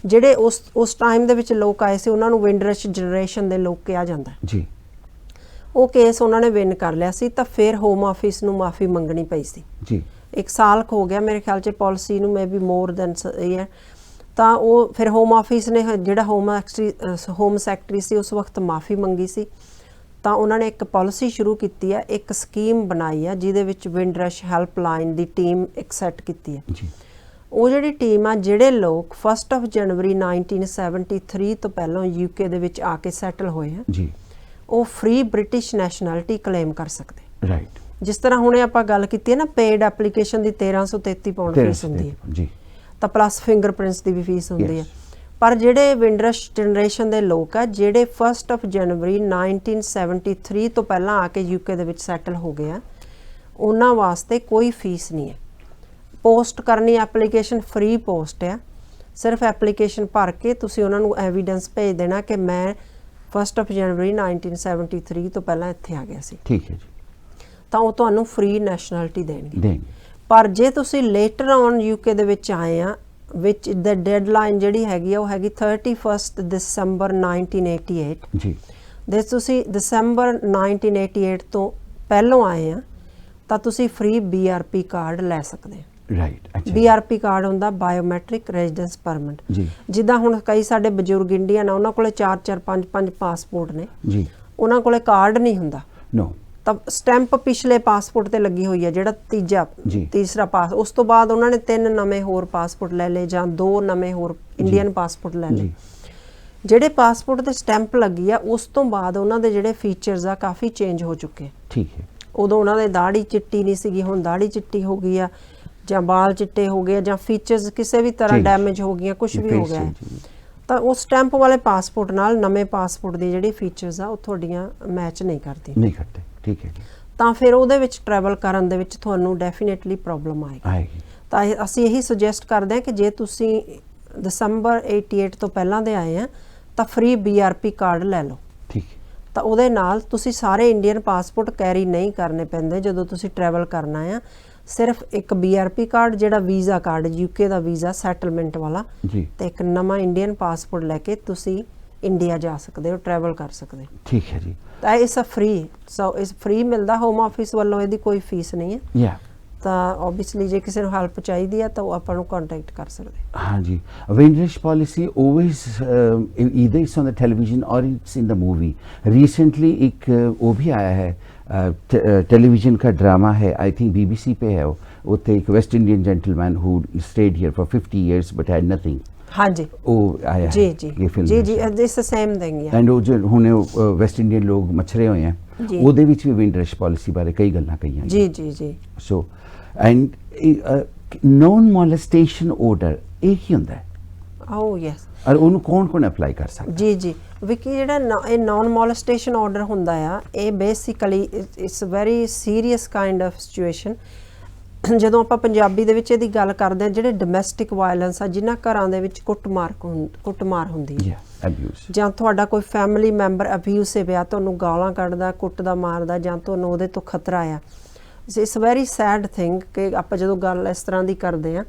ਜਿਹੜੇ ਉਸ ਟਾਈਮ ਦੇ ਵਿੱਚ ਲੋਕ ਆਏ ਸੀ, ਉਹਨਾਂ ਨੂੰ ਵਿੰਡਰਸ਼ ਜਨਰੇਸ਼ਨ ਦੇ ਲੋਕ ਕਿਹਾ ਜਾਂਦਾ ਜੀ। ਉਹ ਕੇਸ ਉਹਨਾਂ ਨੇ ਵਿਨ ਕਰ ਲਿਆ ਸੀ। ਤਾਂ ਫਿਰ ਹੋਮ ਆਫਿਸ ਨੂੰ ਮਾਫੀ ਮੰਗਣੀ ਪਈ ਸੀ ਜੀ। 1 ਸਾਲ ਹੋ ਗਿਆ ਮੇਰੇ ਖਿਆਲ 'ਚ ਪਾਲਿਸੀ ਨੂੰ, maybe more than year. ਤਾਂ ਉਹ ਫਿਰ ਹੋਮ ਆਫਿਸ ਨੇ, ਜਿਹੜਾ ਹੋਮ ਸੈਕਟਰੀ ਸੀ ਉਸ ਵਕਤ, ਮਾਫੀ ਮੰਗੀ ਸੀ। ਤਾਂ ਉਹਨਾਂ ਨੇ ਇੱਕ ਪਾਲਿਸੀ ਸ਼ੁਰੂ ਕੀਤੀ ਹੈ, ਇੱਕ ਸਕੀਮ ਬਣਾਈ ਹੈ, ਜਿਹਦੇ ਵਿੱਚ ਵਿੰਡਰਸ਼ ਹੈਲਪਲਾਈਨ ਦੀ ਟੀਮ ਇੱਕ ਸੈੱਟ ਕੀਤੀ ਹੈ ਜੀ। ਉਹ ਜਿਹੜੀ ਟੀਮ ਆ, ਜਿਹੜੇ ਲੋਕ 1 ਜਨਵਰੀ 1973 ਤੋਂ ਪਹਿਲਾਂ UK ਦੇ ਵਿੱਚ ਆ ਕੇ ਸੈਟਲ ਹੋਏ ਆ ਜੀ, ਉਹ ਫ੍ਰੀ ਬ੍ਰਿਟਿਸ਼ ਨੈਸ਼ਨੈਲਿਟੀ ਕਲੇਮ ਕਰ ਸਕਦੇ। ਰਾਈਟ। ਜਿਸ ਤਰ੍ਹਾਂ ਹੁਣੇ ਆਪਾਂ ਗੱਲ ਕੀਤੀ ਹੈ ਨਾ, ਪੇਡ ਐਪਲੀਕੇਸ਼ਨ ਦੀ 1333 ਪਾਉਂਡ ਫੀਸ ਹੁੰਦੀ ਹੈ ਜੀ, ਤਾਂ ਪਲੱਸ ਫਿੰਗਰਪ੍ਰਿੰਟਸ ਦੀ ਵੀ ਫੀਸ ਹੁੰਦੀ ਹੈ। ਪਰ ਜਿਹੜੇ ਵਿੰਡਰਸ਼ ਜਨਰੇਸ਼ਨ ਦੇ ਲੋਕ ਆ, ਜਿਹੜੇ 1 ਜਨਵਰੀ 1973 ਤੋਂ ਪਹਿਲਾਂ ਆ ਕੇ UK ਦੇ ਵਿੱਚ ਸੈਟਲ ਹੋ ਗਏ ਆ, ਉਹਨਾਂ ਵਾਸਤੇ ਕੋਈ ਫੀਸ ਨਹੀਂ ਹੈ। ਪੋਸਟ ਕਰਨੀ ਐਪਲੀਕੇਸ਼ਨ ਫ੍ਰੀ ਪੋਸਟ ਆ, ਸਿਰਫ ਐਪਲੀਕੇਸ਼ਨ ਭਰ ਕੇ ਤੁਸੀਂ ਉਹਨਾਂ ਨੂੰ ਐਵੀਡੈਂਸ ਭੇਜ ਦੇਣਾ ਕਿ ਮੈਂ 1 ਜਨਵਰੀ 1973 ਤੋਂ ਪਹਿਲਾਂ ਇੱਥੇ ਆ ਗਿਆ ਸੀ। ਠੀਕ ਹੈ ਜੀ। ਤਾਂ ਉਹ ਤੁਹਾਨੂੰ ਫ੍ਰੀ ਨੈਸ਼ਨੈਲਿਟੀ ਦੇਣਗੇ। ਪਰ ਜੇ ਤੁਸੀਂ ਲੇਟਰ ਔਨ UK ਦੇ ਵਿੱਚ ਆਏ ਆ, ਵਿੱਚ ਦ ਡੈਡਲਾਈਨ ਜਿਹੜੀ ਹੈਗੀ ਆ, ਉਹ ਹੈਗੀ 31 ਦਸੰਬਰ 1988 ਜੀ। ਜੇ ਤੁਸੀਂ ਦਸੰਬਰ 1988 ਤੋਂ ਪਹਿਲਾਂ ਆਏ ਆ, ਤਾਂ ਤੁਸੀਂ ਫ੍ਰੀ BRP ਕਾਰਡ ਲੈ ਸਕਦੇ ਹੋ। ਰਾਈਟ। BRP ਕਾਰਡ ਹੁੰਦਾ ਬਾਇਓਮੈਟ੍ਰਿਕ ਰੈਜ਼ੀਡੈਂਸ ਪਰਮਿਟ ਜੀ। ਜਿੱਦਾਂ ਹੁਣ ਕਈ ਸਾਡੇ ਬਜ਼ੁਰਗ ਇੰਡੀਅਨ ਆ, ਉਹਨਾਂ ਕੋਲੇ 4-4 5-5 ਪਾਸਪੋਰਟ ਨੇ ਜੀ, ਉਹਨਾਂ ਕੋਲੇ ਕਾਰਡ ਨਹੀਂ ਹੁੰਦਾ। ਨੋ। ਤਾਂ ਸਟੈਂਪ ਪਿਛਲੇ ਪਾਸਪੋਰਟ ਤੇ ਲੱਗੀ ਹੋਈ ਹੈ, ਜਿਹੜਾ ਤੀਸਰਾ ਪਾਸ, ਉਸ ਤੋਂ ਬਾਅਦ ਉਹਨਾਂ ਨੇ 3 ਨਵੇਂ ਹੋਰ ਪਾਸਪੋਰਟ ਲੈ ਲਏ ਜਾਂ 2 ਨਵੇਂ ਹੋਰ ਇੰਡੀਅਨ ਪਾਸਪੋਰਟ ਲੈ ਲਏ। ਜਿਹੜੇ ਪਾਸਪੋਰਟ ਤੇ ਸਟੈਂਪ ਲੱਗੀ ਆ, ਉਸ ਤੋਂ ਬਾਅਦ ਉਹਨਾਂ ਦੇ ਜਿਹੜੇ ਫੀਚਰਸ ਆ ਕਾਫੀ ਚੇਂਜ ਹੋ ਚੁੱਕੇ। ਠੀਕ ਹੈ। ਉਦੋਂ ਉਹਨਾਂ ਦੇ ਦਾੜੀ ਚਿੱਟੀ ਨਹੀਂ ਸੀਗੀ, ਹੁਣ ਦਾੜੀ ਚਿੱਟੀ ਹੋ ਗਈ ਆ, ਜਾਂ ਬਾਲ ਚਿੱਟੇ ਹੋ ਗਏ, ਜਾਂ ਫੀਚਰਸ ਕਿਸੇ ਵੀ ਤਰ੍ਹਾਂ ਡੈਮੇਜ ਹੋ ਗਈਆਂ, ਕੁਝ ਵੀ ਹੋ ਗਿਆ ਹੈ। ਤਾਂ ਉਹ ਸਟੈਂਪ ਵਾਲੇ ਪਾਸਪੋਰਟ ਨਾਲ ਨਵੇਂ ਪਾਸਪੋਰਟ ਦੀ ਜਿਹੜੀ ਫੀਚਰਸ ਆ, ਉਹ ਤੁਹਾਡੀਆਂ ਮੈਚ ਨਹੀਂ ਕਰਦੀ। ਠੀਕ ਹੈ। ਤਾਂ ਫਿਰ ਉਹਦੇ ਵਿੱਚ ਟਰੈਵਲ ਕਰਨ ਦੇ ਵਿੱਚ ਤੁਹਾਨੂੰ ਡੈਫੀਨੇਟਲੀ ਪ੍ਰੋਬਲਮ ਆਏਗੀ। ਤਾਂ ਅਸੀਂ ਇਹੀ ਸੁਜੈਸਟ ਕਰਦੇ ਹਾਂ ਕਿ ਜੇ ਤੁਸੀਂ ਦਸੰਬਰ 88 ਤੋਂ ਪਹਿਲਾਂ ਦੇ ਆਏ ਆ, ਤਾਂ ਫ੍ਰੀ BRP ਕਾਰਡ ਲੈ ਲਓ। ਠੀਕ। ਤਾਂ ਉਹਦੇ ਨਾਲ ਤੁਸੀਂ ਸਾਰੇ ਇੰਡੀਅਨ ਪਾਸਪੋਰਟ ਕੈਰੀ ਨਹੀਂ ਕਰਨੇ ਪੈਂਦੇ ਜਦੋਂ ਤੁਸੀਂ ਟਰੈਵਲ ਕਰਨਾ ਆ। ਸਿਰਫ ਇੱਕ BRP ਕਾਰਡ, ਜਿਹੜਾ ਵੀਜ਼ਾ ਕਾਰਡ, UK ਦਾ ਵੀਜ਼ਾ ਸੈਟਲਮੈਂਟ ਵਾਲਾ, ਤੇ ਇੱਕ ਨਵਾਂ ਇੰਡੀਅਨ ਪਾਸਪੋਰਟ ਲੈ ਕੇ ਤੁਸੀਂ ਇੰਡੀਆ ਜਾ ਸਕਦੇ ਹੋ, ਟਰੈਵਲ ਕਰ ਸਕਦੇ ਹੋ। ਠੀਕ ਹੈ ਜੀ। ਤਾਂ ਇਸ ਫ੍ਰੀ ਮਿਲਦਾ ਹੋਮ ਆਫਿਸ ਵੱਲੋਂ, ਇਹਦੀ ਕੋਈ ਫੀਸ ਨਹੀਂ ਹੈ। ਤਾਂ ਓਬਵੀਅਸਲੀ ਜੇ ਕਿਸੇ ਨੂੰ ਹੈਲਪ ਚਾਹੀਦੀ ਹੈ ਤਾਂ ਉਹ ਆਪਾਂ ਨੂੰ ਕੰਟੈਕਟ ਕਰ ਸਕਦੇ। ਹਾਂਜੀ। ਵਿੰਡਰਸ਼ policy always either it's on the television or it's in the movie. Recently एक वो भी आया है, टेलीविज़न का ड्रामा है, आई थिंक BBC पे है, ਉੱਥੇ ਇੱਕ West Indian gentleman who stayed here for 50 years but had nothing, ਹਾਂਜੀ ਉਹ ਆਇਆ ਜੀ ਹੈ ਜੀ ਇਹ ਫਿਲਮ ਜੀ ਜੀ it's the same thing yeah and ਉਹ ਜੋ ਹੁਣ ਵੈਸਟ ਇੰਡੀਅਨ ਲੋਕ ਮਛਰੇ ਹੋਏ ਆ ਜੀ। ਉਹਦੇ ਵਿੱਚ ਵੀ ਵਿੰਡਰਸ਼ ਪਾਲਿਸੀ ਬਾਰੇ ਕਈ ਗੱਲਾਂ ਕਹੀਆਂ ਜੀ ਜੀ ਜੀ ਸੋ ਐਂਡ ਨੋਨ ਮੋਲੈਸਟੇਸ਼ਨ ਆਰਡਰ ਇਹ ਕੀ ਹੁੰਦਾ ਹੈ ਓ ਯੈਸ ਔਰ ਉਹਨੂੰ ਕੌਣ ਅਪਲਾਈ ਕਰ ਸਕਦਾ? ਜੀ ਜੀ ਵਿਕੀ ਜਿਹੜਾ ਇਹ ਨਾਨ ਮੋਲੈਸਟੇਸ਼ਨ ਆਰਡਰ ਹੁੰਦਾ ਆ ਇਹ basically it's very serious kind of situation. ਜਦੋਂ ਆਪਾਂ ਪੰਜਾਬੀ ਦੇ ਵਿੱਚ ਇਹਦੀ ਗੱਲ ਕਰਦੇ ਹਾਂ, ਜਿਹੜੇ ਡੋਮੈਸਟਿਕ ਵਾਇਲੈਂਸ ਆ ਜਿਨ੍ਹਾਂ ਘਰਾਂ ਦੇ ਵਿੱਚ ਕੁੱਟਮਾਰ ਹੁੰਦੀ ਹੈ ਅਬਿਊਜ਼, ਜਾਂ ਜਾਂ ਤੁਹਾਡਾ ਕੋਈ ਫੈਮਿਲੀ ਮੈਂਬਰ ਅਬਿਊਸਿਵ ਆ, ਤੁਹਾਨੂੰ ਗਾਲਾਂ ਕੱਢਦਾ, ਕੁੱਟਦਾ, ਮਾਰਦਾ, ਜਾਂ ਤੁਹਾਨੂੰ ਉਹਦੇ ਤੋਂ ਖਤਰਾ ਆ। ਇਟਸ ਵੈਰੀ ਸੈਡ ਥਿੰਗ ਕਿ ਆਪਾਂ ਜਦੋਂ ਗੱਲ ਇਸ ਤਰ੍ਹਾਂ ਦੀ ਕਰਦੇ ਹਾਂ,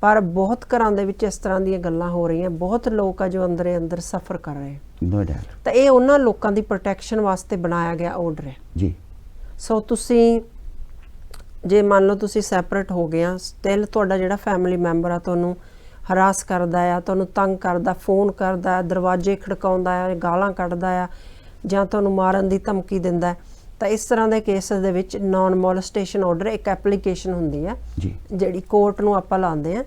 ਪਰ ਬਹੁਤ ਘਰਾਂ ਦੇ ਵਿੱਚ ਇਸ ਤਰ੍ਹਾਂ ਦੀਆਂ ਗੱਲਾਂ ਹੋ ਰਹੀਆਂ, ਬਹੁਤ ਲੋਕ ਆ ਜੋ ਅੰਦਰੇ ਅੰਦਰ ਸਫਰ ਕਰ ਰਹੇ। No doubt. ਤਾਂ ਇਹ ਉਹਨਾਂ ਲੋਕਾਂ ਦੀ ਪ੍ਰੋਟੈਕਸ਼ਨ ਵਾਸਤੇ ਬਣਾਇਆ ਗਿਆ ਆਰਡਰ ਹੈ ਜੀ। ਸੋ ਤੁਸੀਂ ਜੇ ਮੰਨ ਲਓ ਤੁਸੀਂ ਸੈਪਰੇਟ ਹੋ ਗਏ ਆ, ਸਟਿਲ ਤੁਹਾਡਾ ਜਿਹੜਾ ਫੈਮਿਲੀ ਮੈਂਬਰ ਆ ਤੁਹਾਨੂੰ ਹਰਾਸ ਕਰਦਾ ਆ, ਤੁਹਾਨੂੰ ਤੰਗ ਕਰਦਾ, ਫੋਨ ਕਰਦਾ, ਦਰਵਾਜ਼ੇ ਖੜਕਾਉਂਦਾ ਆ, ਗਾਲਾਂ ਕੱਢਦਾ ਆ, ਜਾਂ ਤੁਹਾਨੂੰ ਮਾਰਨ ਦੀ ਧਮਕੀ ਦਿੰਦਾ, ਤਾਂ ਇਸ ਤਰ੍ਹਾਂ ਦੇ ਕੇਸਿਸ ਦੇ ਵਿੱਚ ਨਾਨ ਮੋਲੈਸਟੇਸ਼ਨ ਆਰਡਰ ਇੱਕ ਐਪਲੀਕੇਸ਼ਨ ਹੁੰਦੀ ਆ ਜੀ, ਜਿਹੜੀ ਕੋਰਟ ਨੂੰ ਆਪਾਂ ਲਾਉਂਦੇ ਆ।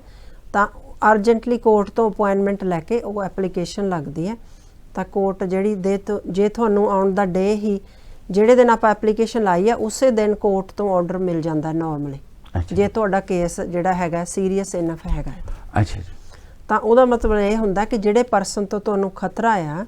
ਤਾਂ ਅਰਜੈਂਟਲੀ ਕੋਰਟ ਤੋਂ ਅਪਾਇੰਟਮੈਂਟ ਲੈ ਕੇ ਉਹ ਐਪਲੀਕੇਸ਼ਨ ਲੱਗਦੀ ਹੈ। ਤਾਂ ਕੋਰਟ ਜਿਹੜੀ ਜੇ ਤੁਹਾਨੂੰ ਆਉਣ ਦਾ ਡੇ ਹੀ ਜਿਹੜੇ ਦਿਨ ਆਪਾਂ ਐਪਲੀਕੇਸ਼ਨ ਲਾਈ ਆ ਉਸੇ ਦਿਨ ਕੋਰਟ ਤੋਂ ਆਰਡਰ ਮਿਲ ਜਾਂਦਾ ਨਾਰਮਲੀ, ਜੇ ਤੁਹਾਡਾ ਕੇਸ ਜਿਹੜਾ ਹੈਗਾ ਸੀਰੀਅਸ ਇਨਫ ਹੈਗਾ। ਅੱਛਾ ਜੀ। ਤਾਂ ਉਹਦਾ ਮਤਲਬ ਇਹ ਹੁੰਦਾ ਕਿ ਜਿਹੜੇ ਪਰਸਨ ਤੋਂ ਤੁਹਾਨੂੰ ਖਤਰਾ ਆ,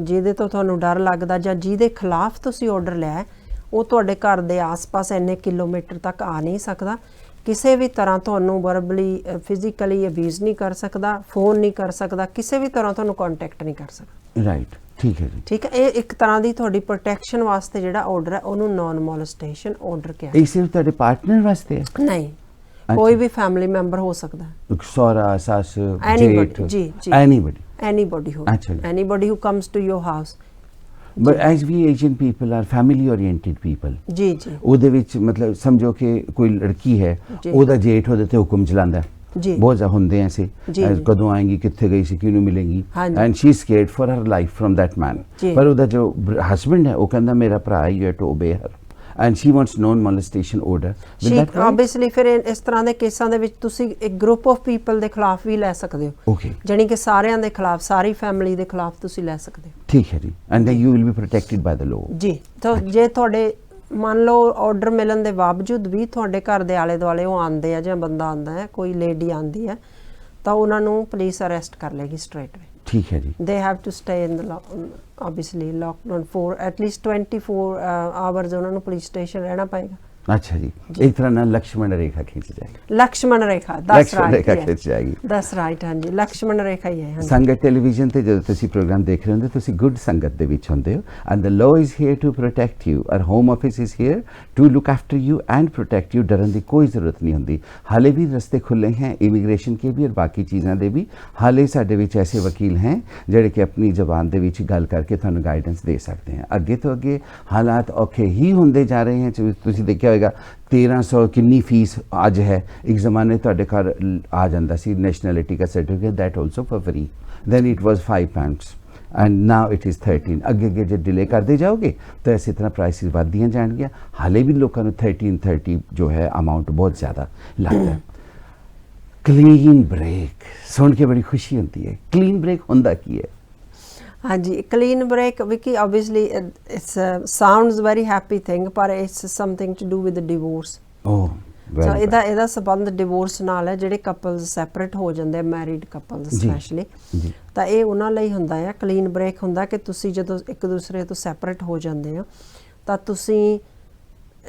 ਜਿਹਦੇ ਤੋਂ ਤੁਹਾਨੂੰ ਡਰ ਲੱਗਦਾ, ਜਾਂ ਜਿਹਦੇ ਖਿਲਾਫ ਤੁਸੀਂ ਆਰਡਰ ਲਿਆ, ਉਹ ਤੁਹਾਡੇ ਘਰ ਦੇ ਆਸ-ਪਾਸ ਇੰਨੇ ਕਿਲੋਮੀਟਰ ਤੱਕ ਆ ਨਹੀਂ ਸਕਦਾ, ਕਿਸੇ ਵੀ ਤਰ੍ਹਾਂ ਤੁਹਾਨੂੰ ਵਰਬਲੀ ਫਿਜ਼ੀਕਲੀ ਅਬਿਊਜ਼ ਨਹੀਂ ਕਰ ਸਕਦਾ, ਫੋਨ ਨਹੀਂ ਕਰ ਸਕਦਾ, ਕਿਸੇ ਵੀ ਤਰ੍ਹਾਂ ਤੁਹਾਨੂੰ ਕੰਟੈਕਟ ਨਹੀਂ ਕਰ ਸਕਦਾ। ਰਾਈਟ, ਠੀਕ ਹੈ ਜੀ। ਠੀਕ ਹੈ, ਇਹ ਇੱਕ ਤਰ੍ਹਾਂ ਦੀ ਤੁਹਾਡੀ ਪ੍ਰੋਟੈਕਸ਼ਨ ਵਾਸਤੇ ਜਿਹੜਾ ਆਰਡਰ ਹੈ ਉਹਨੂੰ ਨਾਨ ਮੋਲੈਸਟੇਸ਼ਨ ਆਰਡਰ ਕਿਹਾ। ਇਹ ਸਿਰਫ ਤੁਹਾਡੇ ਪਾਰਟਨਰ ਵਾਸਤੇ ਹੈ? ਨਹੀਂ, ਕੋਈ ਵੀ ਫੈਮਿਲੀ ਮੈਂਬਰ ਹੋ ਸਕਦਾ ਹੈ। ਸਹੁਰਾ, ਸੱਸ, ਐਨੀਬਡੀ, ਜੀ ਜੀ, ਐਨੀਬਡੀ ਹੋ, anybody who comes to your house. But as we Asian people are family oriented people. ਜੀ ਜੀ। ਉਹਦੇ ਵਿੱਚ ਮਤਲਬ ਸਮਝੋ ਕਿ ਕੋਈ ਲੜਕੀ ਹੈ, ਉਹਦਾ ਜੇਠ ਉਹਦੇ ਤੇ ਹੁਕਮ ਚਲਾਉਂਦਾ, ਬਹੁਤ ਜ਼ਿਆਦਾ ਹੁੰਦੇ ਐਸੇ, ਕਦੋਂ ਆਏਗੀ, ਕਿੱਥੇ ਗਈ ਸੀ, ਕਿਹਨੂੰ ਮਿਲੇਗੀ, and she is scared for her life from that man. ਪਰ ਉਹਦਾ ਜੋ ਹਸਬੈਂਡ ਹੈ ਉਹ ਕਹਿੰਦਾ ਮੇਰਾ ਭਰਾ ਹੀ ਹੈ, to obey her, and she wants non molestation order. Will that work? Obviously ਫਿਰ ਇਸ ਤਰ੍ਹਾਂ ਦੇ ਕੇਸਾਂ ਦੇ ਵਿੱਚ ਤੁਸੀਂ ਇੱਕ ਗਰੁੱਪ ਆਫ ਪੀਪਲ ਦੇ ਖਿਲਾਫ ਵੀ ਲੈ ਸਕਦੇ ਹੋ। Okay. ਜਾਨੀ ਕਿ ਸਾਰਿਆਂ ਦੇ ਖਿਲਾਫ, ਸਾਰੀ ਫੈਮਿਲੀ ਦੇ ਖਿਲਾਫ ਤੁਸੀਂ ਲੈ ਸਕਦੇ ਹੋ। ਠੀਕ ਹੈ ਜੀ। and then you will be protected by the law. ਜੀ। ਤਾਂ ਜੇ ਤੁਹਾਡੇ ਮੰਨ ਲਓ ਆਰਡਰ ਮਿਲਣ ਦੇ ਬਾਵਜੂਦ ਵੀ ਤੁਹਾਡੇ ਘਰ ਦੇ ਆਲੇ ਦੁਆਲੇ ਉਹ ਆਉਂਦੇ ਆ, ਜਾਂ ਬੰਦਾ ਆਉਂਦਾ ਹੈ, ਕੋਈ ਲੇਡੀ ਆਉਂਦੀ ਹੈ, ਤਾਂ ਉਹਨਾਂ ਨੂੰ ਪੁਲਿਸ ਅਰੈਸਟ ਕਰ ਲੇਗੀ ਸਟ੍ਰੇਟ ਵੇ। ਠੀਕ ਹੈ ਜੀ। they have to stay in the obviously lockdown for at least 24 hours ਉਹਨਾਂ ਨੂੰ ਪੁਲਿਸ ਸਟੇਸ਼ਨ ਰਹਿਣਾ ਪਏਗਾ। अच्छा जी, एक तरह ना लक्ष्मण रेखा खींच जाएगी। लक्ष्मण रेखा, लक्ष्मण रेखा खींच जाएगी। that's right, हाँ जी, लक्ष्मण रेखा ही है। संगत टेलीविजन ते जदों तुसी प्रोग्राम देख रहे होंदे, तुसी गुड संगत दे विच होंदे हो, and the law is here to protect you, our home office is here to look after you and protect you। डरन दी कोई जरूरत नहीं होंदी। हाले भी रस्ते खुले हैं इमिग्रेशन के भी और बाकी चीज़ां दे भी। हाले साडे विच ऐसे वकील हैं जिहड़े कि अपनी जबान दे विच गल करके तुहानूं गाइडेंस दे सकते हैं। अगे तो अगे हालात औखे ही होंदे जा रहे हैं। तुसी देखिया होगा 1300 किन्नी फीस अज है, एक ज़माने तुहाडे घर आ जांदा सी नैशनैलिटी का certificate, that also for free, then it was £5 and now it is 13। अगे अगे जो डिले करते जाओगे तो इसी तरह प्राइसिस बढ़दियां जाएंगियां। हाले भी लोगों को 1330 जो है अमाउंट बहुत ज़्यादा लगता है। क्लीन ब्रेक सुन के बड़ी खुशी होती है। क्लीन ब्रेक होंदा की है? हाँ जी, clean break Vicky obviously it's sounds very happy thing, पर it's something to do with divorce. Oh, so ਇਹਦਾ ਸੰਬੰਧ ਡਿਵੋਰਸ ਨਾਲ ਹੈ। ਜਿਹੜੇ ਕਪਲਸ ਸੈਪਰੇਟ ਹੋ ਜਾਂਦੇ ਆ, ਮੈਰਿਡ ਕਪਲਸ ਸਪੈਸ਼ਲੀ, ਤਾਂ ਇਹ ਉਹਨਾਂ ਲਈ ਹੁੰਦਾ ਆ। ਕਲੀਨ ਬ੍ਰੇਕ ਹੁੰਦਾ ਕਿ ਤੁਸੀਂ ਜਦੋਂ ਇੱਕ ਦੂਸਰੇ ਤੋਂ ਸੈਪਰੇਟ ਹੋ ਜਾਂਦੇ ਹੋ, ਤਾਂ ਤੁਸੀਂ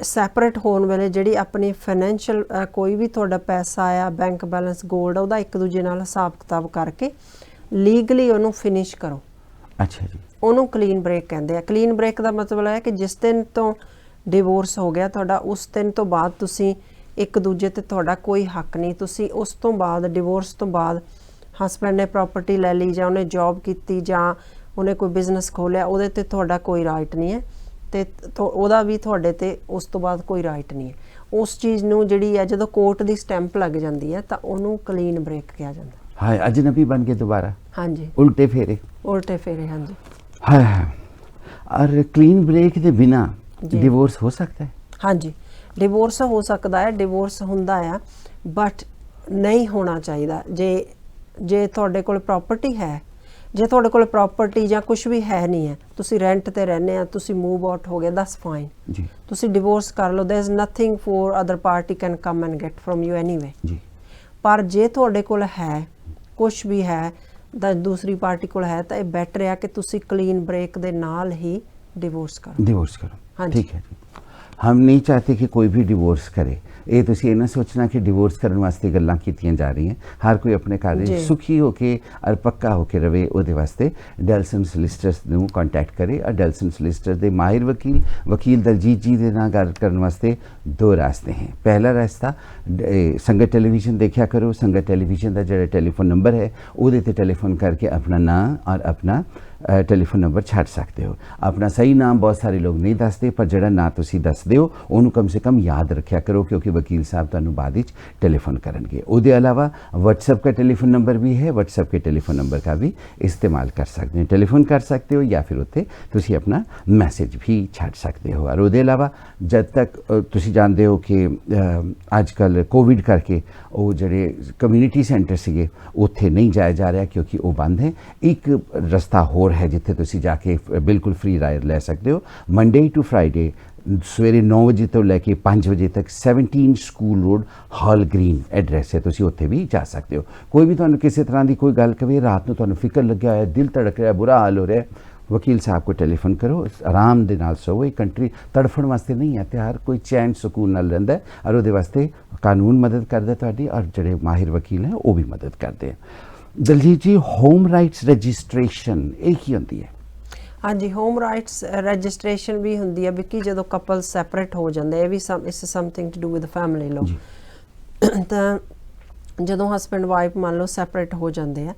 ਸੈਪਰੇਟ ਹੋਣ ਵੇਲੇ ਜਿਹੜੀ ਆਪਣੀ ਫਾਈਨੈਂਸ਼ੀਅਲ ਕੋਈ ਵੀ ਤੁਹਾਡਾ ਪੈਸਾ ਆ, ਬੈਂਕ ਬੈਲੈਂਸ, ਗੋਲਡ, ਉਹਦਾ ਇੱਕ ਦੂਜੇ ਨਾਲ ਹਿਸਾਬ ਕਿਤਾਬ ਕਰਕੇ ਲੀਗਲੀ ਉਹਨੂੰ ਫਿਨਿਸ਼ ਕਰੋ। ਅੱਛਾ ਜੀ। ਉਹਨੂੰ ਕਲੀਨ ਬ੍ਰੇਕ ਕਹਿੰਦੇ ਆ। ਕਲੀਨ ਬ੍ਰੇਕ ਦਾ ਮਤਲਬ ਹੈ ਕਿ ਜਿਸ ਦਿਨ ਤੋਂ ਡਿਵੋਰਸ ਹੋ ਗਿਆ ਤੁਹਾਡਾ, ਉਸ ਦਿਨ ਤੋਂ ਬਾਅਦ ਤੁਸੀਂ ਇੱਕ ਦੂਜੇ ਤੇ ਤੁਹਾਡਾ ਕੋਈ ਹੱਕ ਨਹੀਂ। ਤੁਸੀਂ ਉਸ ਤੋਂ ਬਾਅਦ, ਡਿਵੋਰਸ ਤੋਂ ਬਾਅਦ, ਹਸਬੈਂਡ ਨੇ ਪ੍ਰਾਪਰਟੀ ਲੈ ਲਈ, ਜਾਂ ਉਹਨੇ ਜੌਬ ਕੀਤੀ, ਜਾਂ ਉਹਨੇ ਕੋਈ ਬਿਜ਼ਨਸ ਖੋਲ੍ਹਿਆ, ਉਹਦੇ ਤੇ ਤੁਹਾਡਾ ਕੋਈ ਰਾਈਟ ਨਹੀਂ ਹੈ, ਤੇ ਉਹਦਾ ਵੀ ਤੁਹਾਡੇ ਤੇ ਉਸ ਤੋਂ ਬਾਅਦ ਕੋਈ ਰਾਈਟ ਨਹੀਂ ਹੈ। ਉਸ ਚੀਜ਼ ਨੂੰ ਜਿਹੜੀ ਹੈ ਜਦੋਂ ਕੋਰਟ ਦੀ ਸਟੈਂਪ ਲੱਗ ਜਾਂਦੀ ਹੈ ਤਾਂ ਉਹਨੂੰ ਕਲੀਨ ਬ੍ਰੇਕ ਕਿਹਾ ਜਾਂਦਾ। हाय, अजनबी बन के दोबारा, हाँ जी, उल्टे फेरे, उल्टे फेरे, हाँ जी। हाय, और क्लीन ब्रेक के बिना डिवोर्स हो सकता है? हाँ जी, ਡਿਵੋਰਸ ਹੋ ਸਕਦਾ ਹੈ, ਡਿਵੋਰਸ ਹੁੰਦਾ ਆ, ਬਟ ਨਹੀਂ ਹੋਣਾ ਚਾਹੀਦਾ। ਜੇ ਤੁਹਾਡੇ ਕੋਲ ਪ੍ਰੋਪਰਟੀ ਹੈ, ਜੇ ਤੁਹਾਡੇ ਕੋਲ ਪ੍ਰੋਪਰਟੀ ਜਾਂ ਕੁਝ ਵੀ ਹੈ ਨਹੀਂ ਹੈ, ਤੁਸੀਂ ਰੈਂਟ ਤੇ ਰਹਿੰਦੇ ਆ, ਤੁਸੀਂ ਮੂਵ ਆਊਟ ਹੋ ਗਏ, ਦੈਟਸ ਫਾਈਨ ਜੀ, ਤੁਸੀਂ ਡਿਵੋਰਸ ਕਰ ਲਓ, there is nothing for other party can come and get from you anyway. ਜੀ, ਪਰ ਜੇ ਤੁਹਾਡੇ ਕੋਲ ਹੈ, ਕੁਝ ਵੀ ਹੈ, ਤਾਂ ਦੂਸਰੀ ਪਾਰਟੀ ਕੋਲ ਹੈ, ਤਾਂ ਇਹ ਬੈਟਰ ਆ ਕਿ ਤੁਸੀਂ ਕਲੀਨ ब्रेक ਦੇ ਨਾਲ ਹੀ डिवोर्स करो। डिवोर्स करो, हाँ जी। ठीक है जी। हम नहीं चाहते कि कोई भी डिवोर्स करे। ये तुसीं ये ना सोचना कि डिवोर्स करने वास्ते गल्लां कीतियां जा रही हैं। हर कोई अपने घर जी। सुखी होके और पक्का होके रवे, उहदे वास्ते डेल्सन सोलिसिटर्स नूं कॉन्टैक्ट करे। और डेल्सन सोलिसिटर दे माहिर वकील दलजीत जी दे नाल गल करने वास्ते दो रास्ते हैं। पहला रास्ता संगत टेलीविजन देखा करो। संगत टेलीविजन का जो टेलीफोन नंबर है उहदे ते टेलीफोन करके अपना नाम और अपना टेलीफोन नंबर छड़ सकते हो। अपना सही नाम बहुत सारे लोग नहीं दसते, पर जड़ा ना तुसी दसदे हो उन्होंने कम से कम याद रखा करो, क्योंकि वकील साहब तुहानूं बाद विच टेलीफोन करनगे। उहदे अलावा व्हाट्सएप का टेलीफोन नंबर भी है, व्हाट्सएप के टेलीफोन नंबर का भी इस्तेमाल कर सकते हैं। टेलीफोन कर सकते हो या फिर उत्ते तुसी अपना मैसेज भी छड़ सकते हो। और उहदे अलावा जब तक तुसी जानते हो कि अजकल कोविड करके वो जड़े कम्यूनिटी सेंटर सीगे उत्थे नहीं जाया जा रहा, क्योंकि वो बंद है। एक रस्ता होर है जिथे तुसी जाके बिल्कुल फ्री राय लै सकते हो। मंडे टू फ्राइडे सवेरे 9 बजे तो लैके 5 बजे तक 17 school road hall green address है, तुसी उत्थे भी जा सकते हो। कोई भी तुहानूं किसी तरह की कोई गल कवे, रात नूं तुहानूं फिकर लग्या होया, दिल धड़क रहा, बुरा हाल हो रहा है, वकील साहब को टेलीफोन करो, आराम दे नाल सोवो। ये कंट्री तड़फण वास्ते नहीं है, हर कोई चैन सुकून नाल रहिंदा है। और उहदे वास्ते कानून मदद करदा तुहाडी, और जिहड़े माहिर वकील हैं वो भी मदद करते हैं। दलजीत जी, होम राइट्स रजिस्ट्रेशन एक ही होंदी है? हाँ जी, होम राइट्स रजिस्ट्रेशन भी होंदी है बिकी जदों कपल सैपरेट हो जाते हैं। भी it's something to do with family law. तो जदों हस्बैंड वाइफ मान लो सैपरेट हो जाते हैं,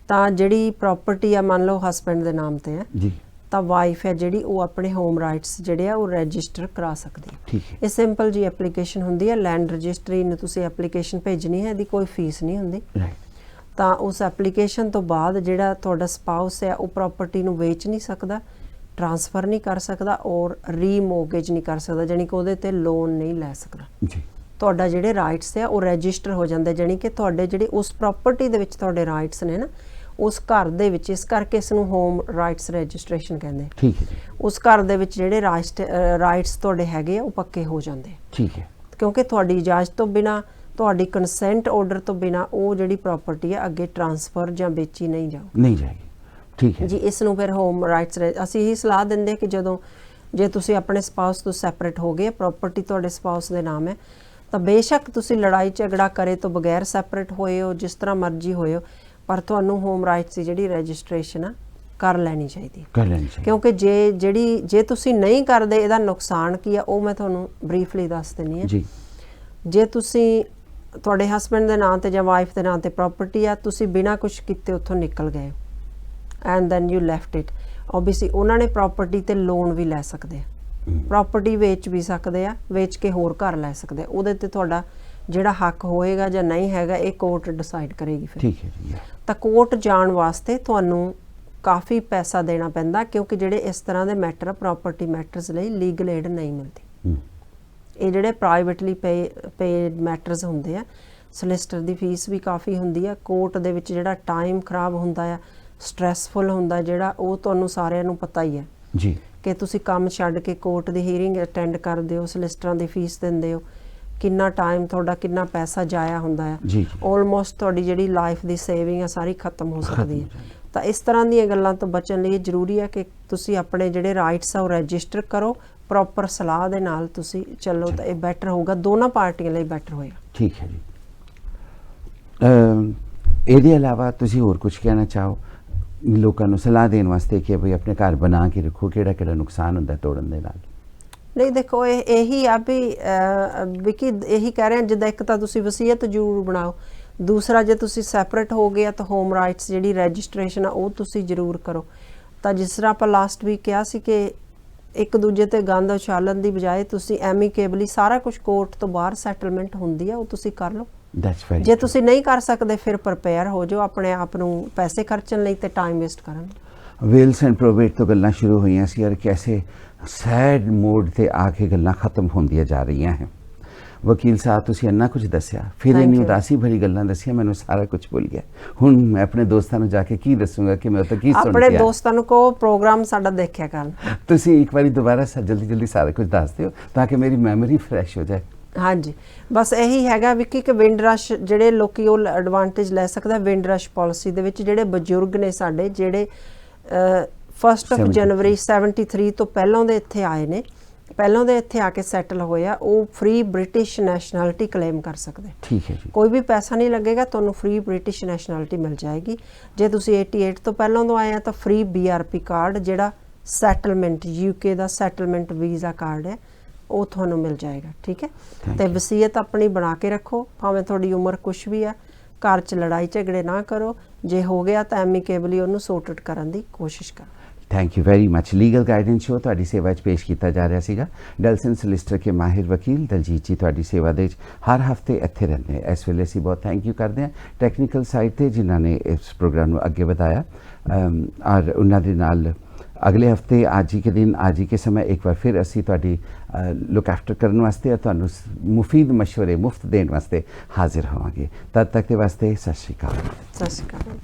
तो जिहड़ी प्रॉपर्टी है मान लो हस्बैंड के नाम ते है जी, तो वाइफ है जिहड़ी वो अपने होम राइट्स जिहड़े आ वो रजिस्टर करा सकदी है। ठीक है। ये सिंपल जी एप्लीकेशन होंदी है। लैंड रजिस्ट्री नूं तुसीं एप्लीकेशन भेजनी है, इहदी कोई फीस नहीं होंदी। राइट। तो उस एप्लीकेशन तो बाद जिहड़ा तुहाडा स्पाउस है वो प्रॉपर्टी नूं वेच नहीं सकदा, ट्रांसफर नहीं कर सकदा और रीमोर्गेज नहीं कर सकदा, जानी कि उहदे ते लोन नहीं लै सकदा। जी, तुहाडा जिहड़े राइट्स है वो रजिस्टर हो जांदे, जानी कि तुहाडे जिहड़े उस प्रॉपर्टी दे विच तुहाडे राइट्स ने ना उस घर दे विच, इस करके इस नूं होम राइट्स रजिस्ट्रेशन कहंदे। ठीक है जी। उस घर दे विच जिहड़े राइट्स तुहाडे हैगे वो पक्के हो जांदे, ठीक है। क्योंकि तुहाडी इजाजत तो बिना, तुहाडी कंसेंट ऑर्डर तो बिना वो जिहड़ी प्रॉपर्टी है अगे ट्रांसफर जां बेची नहीं जाओ, नहीं जाएगी। ठीक है जी। इस नूं फिर होम राइट्स असीं ही सलाह दिंदे कि जदों जे तुसीं अपने स्पाउस तो सैपरेट हो गए, प्रॉपर्टी तुहाडे स्पाउस दे नाम है, तो बेशक तुसीं लड़ाई झगड़ा करे तो बगैर सैपरेट होए हो, जिस तरह मर्जी होए हो, पर तुहानूं होम राइट्स की जिहड़ी रजिस्ट्रेशन आ कर लैनी चाहिए। कर लेनी चाहिए। क्योंकि जे तुसीं नहीं करदे इहदा नुकसान की है वो मैं तुहानूं ब्रीफली दस दिंदी हां जी। जे तुसीं तुहाडे हस्बैंड के नाम ते जां वाइफ के नाम ते प्रॉपर्टी आ, तुसीं बिना कुछ कीते उत्थों निकल गए and then you left it, obviously उन्होंने प्रॉपर्टी ते लोन भी लै सकते हैं, प्रॉपर्टी वेच भी सकते हैं, वेच के होर घर लै सकते हैं। उहदे ते तुहाडा जिहड़ा हक होएगा जां नहीं हैगा ये कोर्ट डिसाइड करेगी फिर। ठीक है जी। तो कोर्ट जाण वास्ते तुहानूं काफ़ी पैसा देना पैंदा, क्योंकि जिहड़े इस तरह के मैटर प्रॉपर्टी मैटर्स लई लीगल एड नहीं मिलती। ये जिहड़े प्राइवेटली पेड मैटर्स हुंदे आ, सोलिसिटर दी फीस भी काफ़ी हुंदी है। कोर्ट दे विच जिहड़ा टाइम खराब हुंदा है, स्ट्रैसफुल हुंदा जिहड़ा, वो तुहानूं सारिआं नूं पता ही है जी, कि तुसीं काम छड्ड के कोर्ट दी हीयरिंग अटैंड करदे हो, सोलिसिटरां दी फीस दिंदे हो, किन्ना टाइम तुहाडा किन्ना पैसा जाया हुंदा है। जी। ऑलमोस्ट तुहाडी जिहड़ी लाइफ दी सेविंग है सारी खत्म हो सकदी है। तो इस तरह दी गल्लां तो बचण लई जरूरी है कि तुसीं अपने जिहड़े राइट्स आ वो रजिस्टर करो, प्रॉपर सलाह दे नाल तुसीं चलो, तो ये बैटर होगा, दोनों पार्टियां लई बैटर होएगा। ठीक है जी। ਇਹਦੇ ਇਲਾਵਾ ਤੁਸੀਂ ਹੋਰ ਕੁਝ ਕਹਿਣਾ ਚਾਹੋ ਲੋਕਾਂ ਨੂੰ ਸਲਾਹ ਦੇਣ ਵਾਸਤੇ ਕਿ ਭਈ ਆਪਣੇ ਘਰ ਬਣਾ ਕੇ ਰੱਖੋ, ਕਿਹੜਾ ਨੁਕਸਾਨ ਹੁੰਦਾ ਤੋੜਨ ਦੇ ਨਾਲ? नहीं देखो यही आ भी विकी यही कह रहे हैं, जिद्दां एक तो तुसीं वसीयत जरूर बनाओ, दूसरा जे तुसीं सैपरेट हो गया तो होम राइट्स जिहड़ी रजिस्ट्रेशन आ वो तुसीं जरूर करो। तो जिस तरह आपां लास्ट वीक कहा सी कि एक दूजे ते गंद उछालन दी बजाए तुसीं एमिकेबली सारा कुछ कोर्ट तो बाहर सैटलमेंट हुंदी है वो तुसीं कर लो। जे तुसीं नहीं कर सकते फिर प्रिपेयर हो जाओ अपने आप नूं पैसे खर्चण लई ते टाइम वेस्ट करन। वेल्स एंड प्रोबेट तो गल्लां शुरू हुई सी और कैसे सैड मोड ते आके गल्लां खत्म होंदियां जा रही हैं। ਵਕੀਲ ਸਾਹਿਬ ਤੁਸੀਂ ਇੰਨਾ ਕੁਝ ਦੱਸਿਆ, ਫਿਰ Thank ਇੰਨੀ you. ਉਦਾਸੀ ਭਰੀ ਗੱਲਾਂ ਦੱਸੀਆਂ, ਮੈਨੂੰ ਸਾਰਾ ਕੁਝ ਭੁੱਲ ਗਿਆ। ਹੁਣ ਮੈਂ ਆਪਣੇ ਦੋਸਤਾਂ ਨੂੰ ਜਾ ਕੇ ਕੀ ਦੱਸੂਗਾ ਕਿ ਮੈਂ ਉਹ ਤਾਂ ਕੀ ਸੁਣ ਆਪਣੇ ਕੇ ਆਇਆ। ਦੋਸਤਾਂ ਨੂੰ ਕਹੋ ਪ੍ਰੋਗਰਾਮ ਸਾਡਾ ਦੇਖਿਆ ਕਰਨ। ਤੁਸੀਂ ਇੱਕ ਵਾਰੀ ਦੁਬਾਰਾ ਜਲਦੀ ਜਲਦੀ ਸਾਰਾ ਕੁਝ ਦੱਸ ਦਿਓ ਤਾਂ ਕਿ ਮੇਰੀ ਮੈਮਰੀ ਫਰੈਸ਼ ਹੋ ਜਾਏ। ਹਾਂਜੀ, ਬਸ ਇਹੀ ਹੈਗਾ ਵੀ ਕਿ ਵਿੰਡ ਰਸ਼ ਜਿਹੜੇ ਲੋਕੀ ਉਹ ਐਡਵਾਂਟੇਜ ਲੈ ਸਕਦਾ ਵਿੰਡ ਰਸ਼ ਪਾਲਿਸੀ ਦੇ ਵਿੱਚ। ਜਿਹੜੇ ਬਜ਼ੁਰਗ ਨੇ ਸਾਡੇ, ਜਿਹੜੇ 1 ਜਨਵਰੀ 73 ਤੋਂ ਪਹਿਲਾਂ ਦੇ ਇੱਥੇ ਆਏ ਨੇ, ਪਹਿਲਾਂ ਦੇ ਇੱਥੇ ਆ ਕੇ ਸੈਟਲ ਹੋਇਆ, ਉਹ ਫ੍ਰੀ ਬ੍ਰਿਟਿਸ਼ ਨੈਸ਼ਨੈਲਿਟੀ ਕਲੇਮ ਕਰ ਸਕਦੇ। ਠੀਕ ਹੈ ਜੀ। ਕੋਈ ਵੀ ਪੈਸਾ ਨਹੀਂ ਲੱਗੇਗਾ, ਤੁਹਾਨੂੰ ਫ੍ਰੀ ਬ੍ਰਿਟਿਸ਼ ਨੈਸ਼ਨੈਲਿਟੀ ਮਿਲ ਜਾਏਗੀ। ਜੇ ਤੁਸੀਂ 88 ਤੋਂ ਪਹਿਲਾਂ ਤੋਂ ਆਏ ਆ ਤਾਂ ਫ੍ਰੀ BRP ਕਾਰਡ, ਜਿਹੜਾ ਸੈਟਲਮੈਂਟ UK ਦਾ ਸੈਟਲਮੈਂਟ ਵੀਜ਼ਾ ਕਾਰਡ ਹੈ, ਉਹ ਤੁਹਾਨੂੰ ਮਿਲ ਜਾਏਗਾ। ਠੀਕ ਹੈ, ਤੇ ਵਸੀਅਤ ਆਪਣੀ ਬਣਾ ਕੇ ਰੱਖੋ, ਭਾਵੇਂ ਤੁਹਾਡੀ ਉਮਰ ਕੁਛ ਵੀ ਹੈ, ਘਰ 'ਚ ਲੜਾਈ ਝਗੜੇ ਨਾ ਕਰੋ, ਜੇ ਹੋ ਗਿਆ ਤਾਂ ਐਮੀਕੇਬਲੀ ਉਹਨੂੰ ਸੌਰਟ ਆਊਟ ਕਰਨ ਦੀ ਕੋਸ਼ਿਸ਼ ਕਰੋ। Thank you very much. Legal guidance show ਤੁਹਾਡੀ ਸੇਵਾ 'ਚ ਪੇਸ਼ ਕੀਤਾ ਜਾ ਰਿਹਾ ਸੀਗਾ। ਡੈਲਸਨ ਸੋਲਿਸਿਟਰ ਕੇ ਮਾਹਿਰ ਵਕੀਲ ਦਲਜੀਤ ਜੀ ਤੁਹਾਡੀ ਸੇਵਾ ਦੇ ਵਿੱਚ ਹਰ ਹਫਤੇ ਇੱਥੇ ਰਹਿੰਦੇ। ਇਸ ਵੇਲੇ ਅਸੀਂ ਬਹੁਤ ਥੈਂਕ ਯੂ ਕਰਦੇ ਹਾਂ ਟੈਕਨੀਕਲ ਸਾਈਡ 'ਤੇ ਜਿਨ੍ਹਾਂ ਨੇ ਇਸ ਪ੍ਰੋਗਰਾਮ ਨੂੰ ਅੱਗੇ ਵਧਾਇਆ, ਔਰ ਉਹਨਾਂ ਦੇ ਨਾਲ अगले हफ्ते आज ही के दिन आज ही के समय एक बार फिर असी तुहाडी लुक आफ्टर करने वास्ते और तुहानू मुफीद मशवरे मुफ्त देने वास्ते हाजिर होवांगे। तद तक के वास्ते सत श्री अकाल। सत श्री अकाल।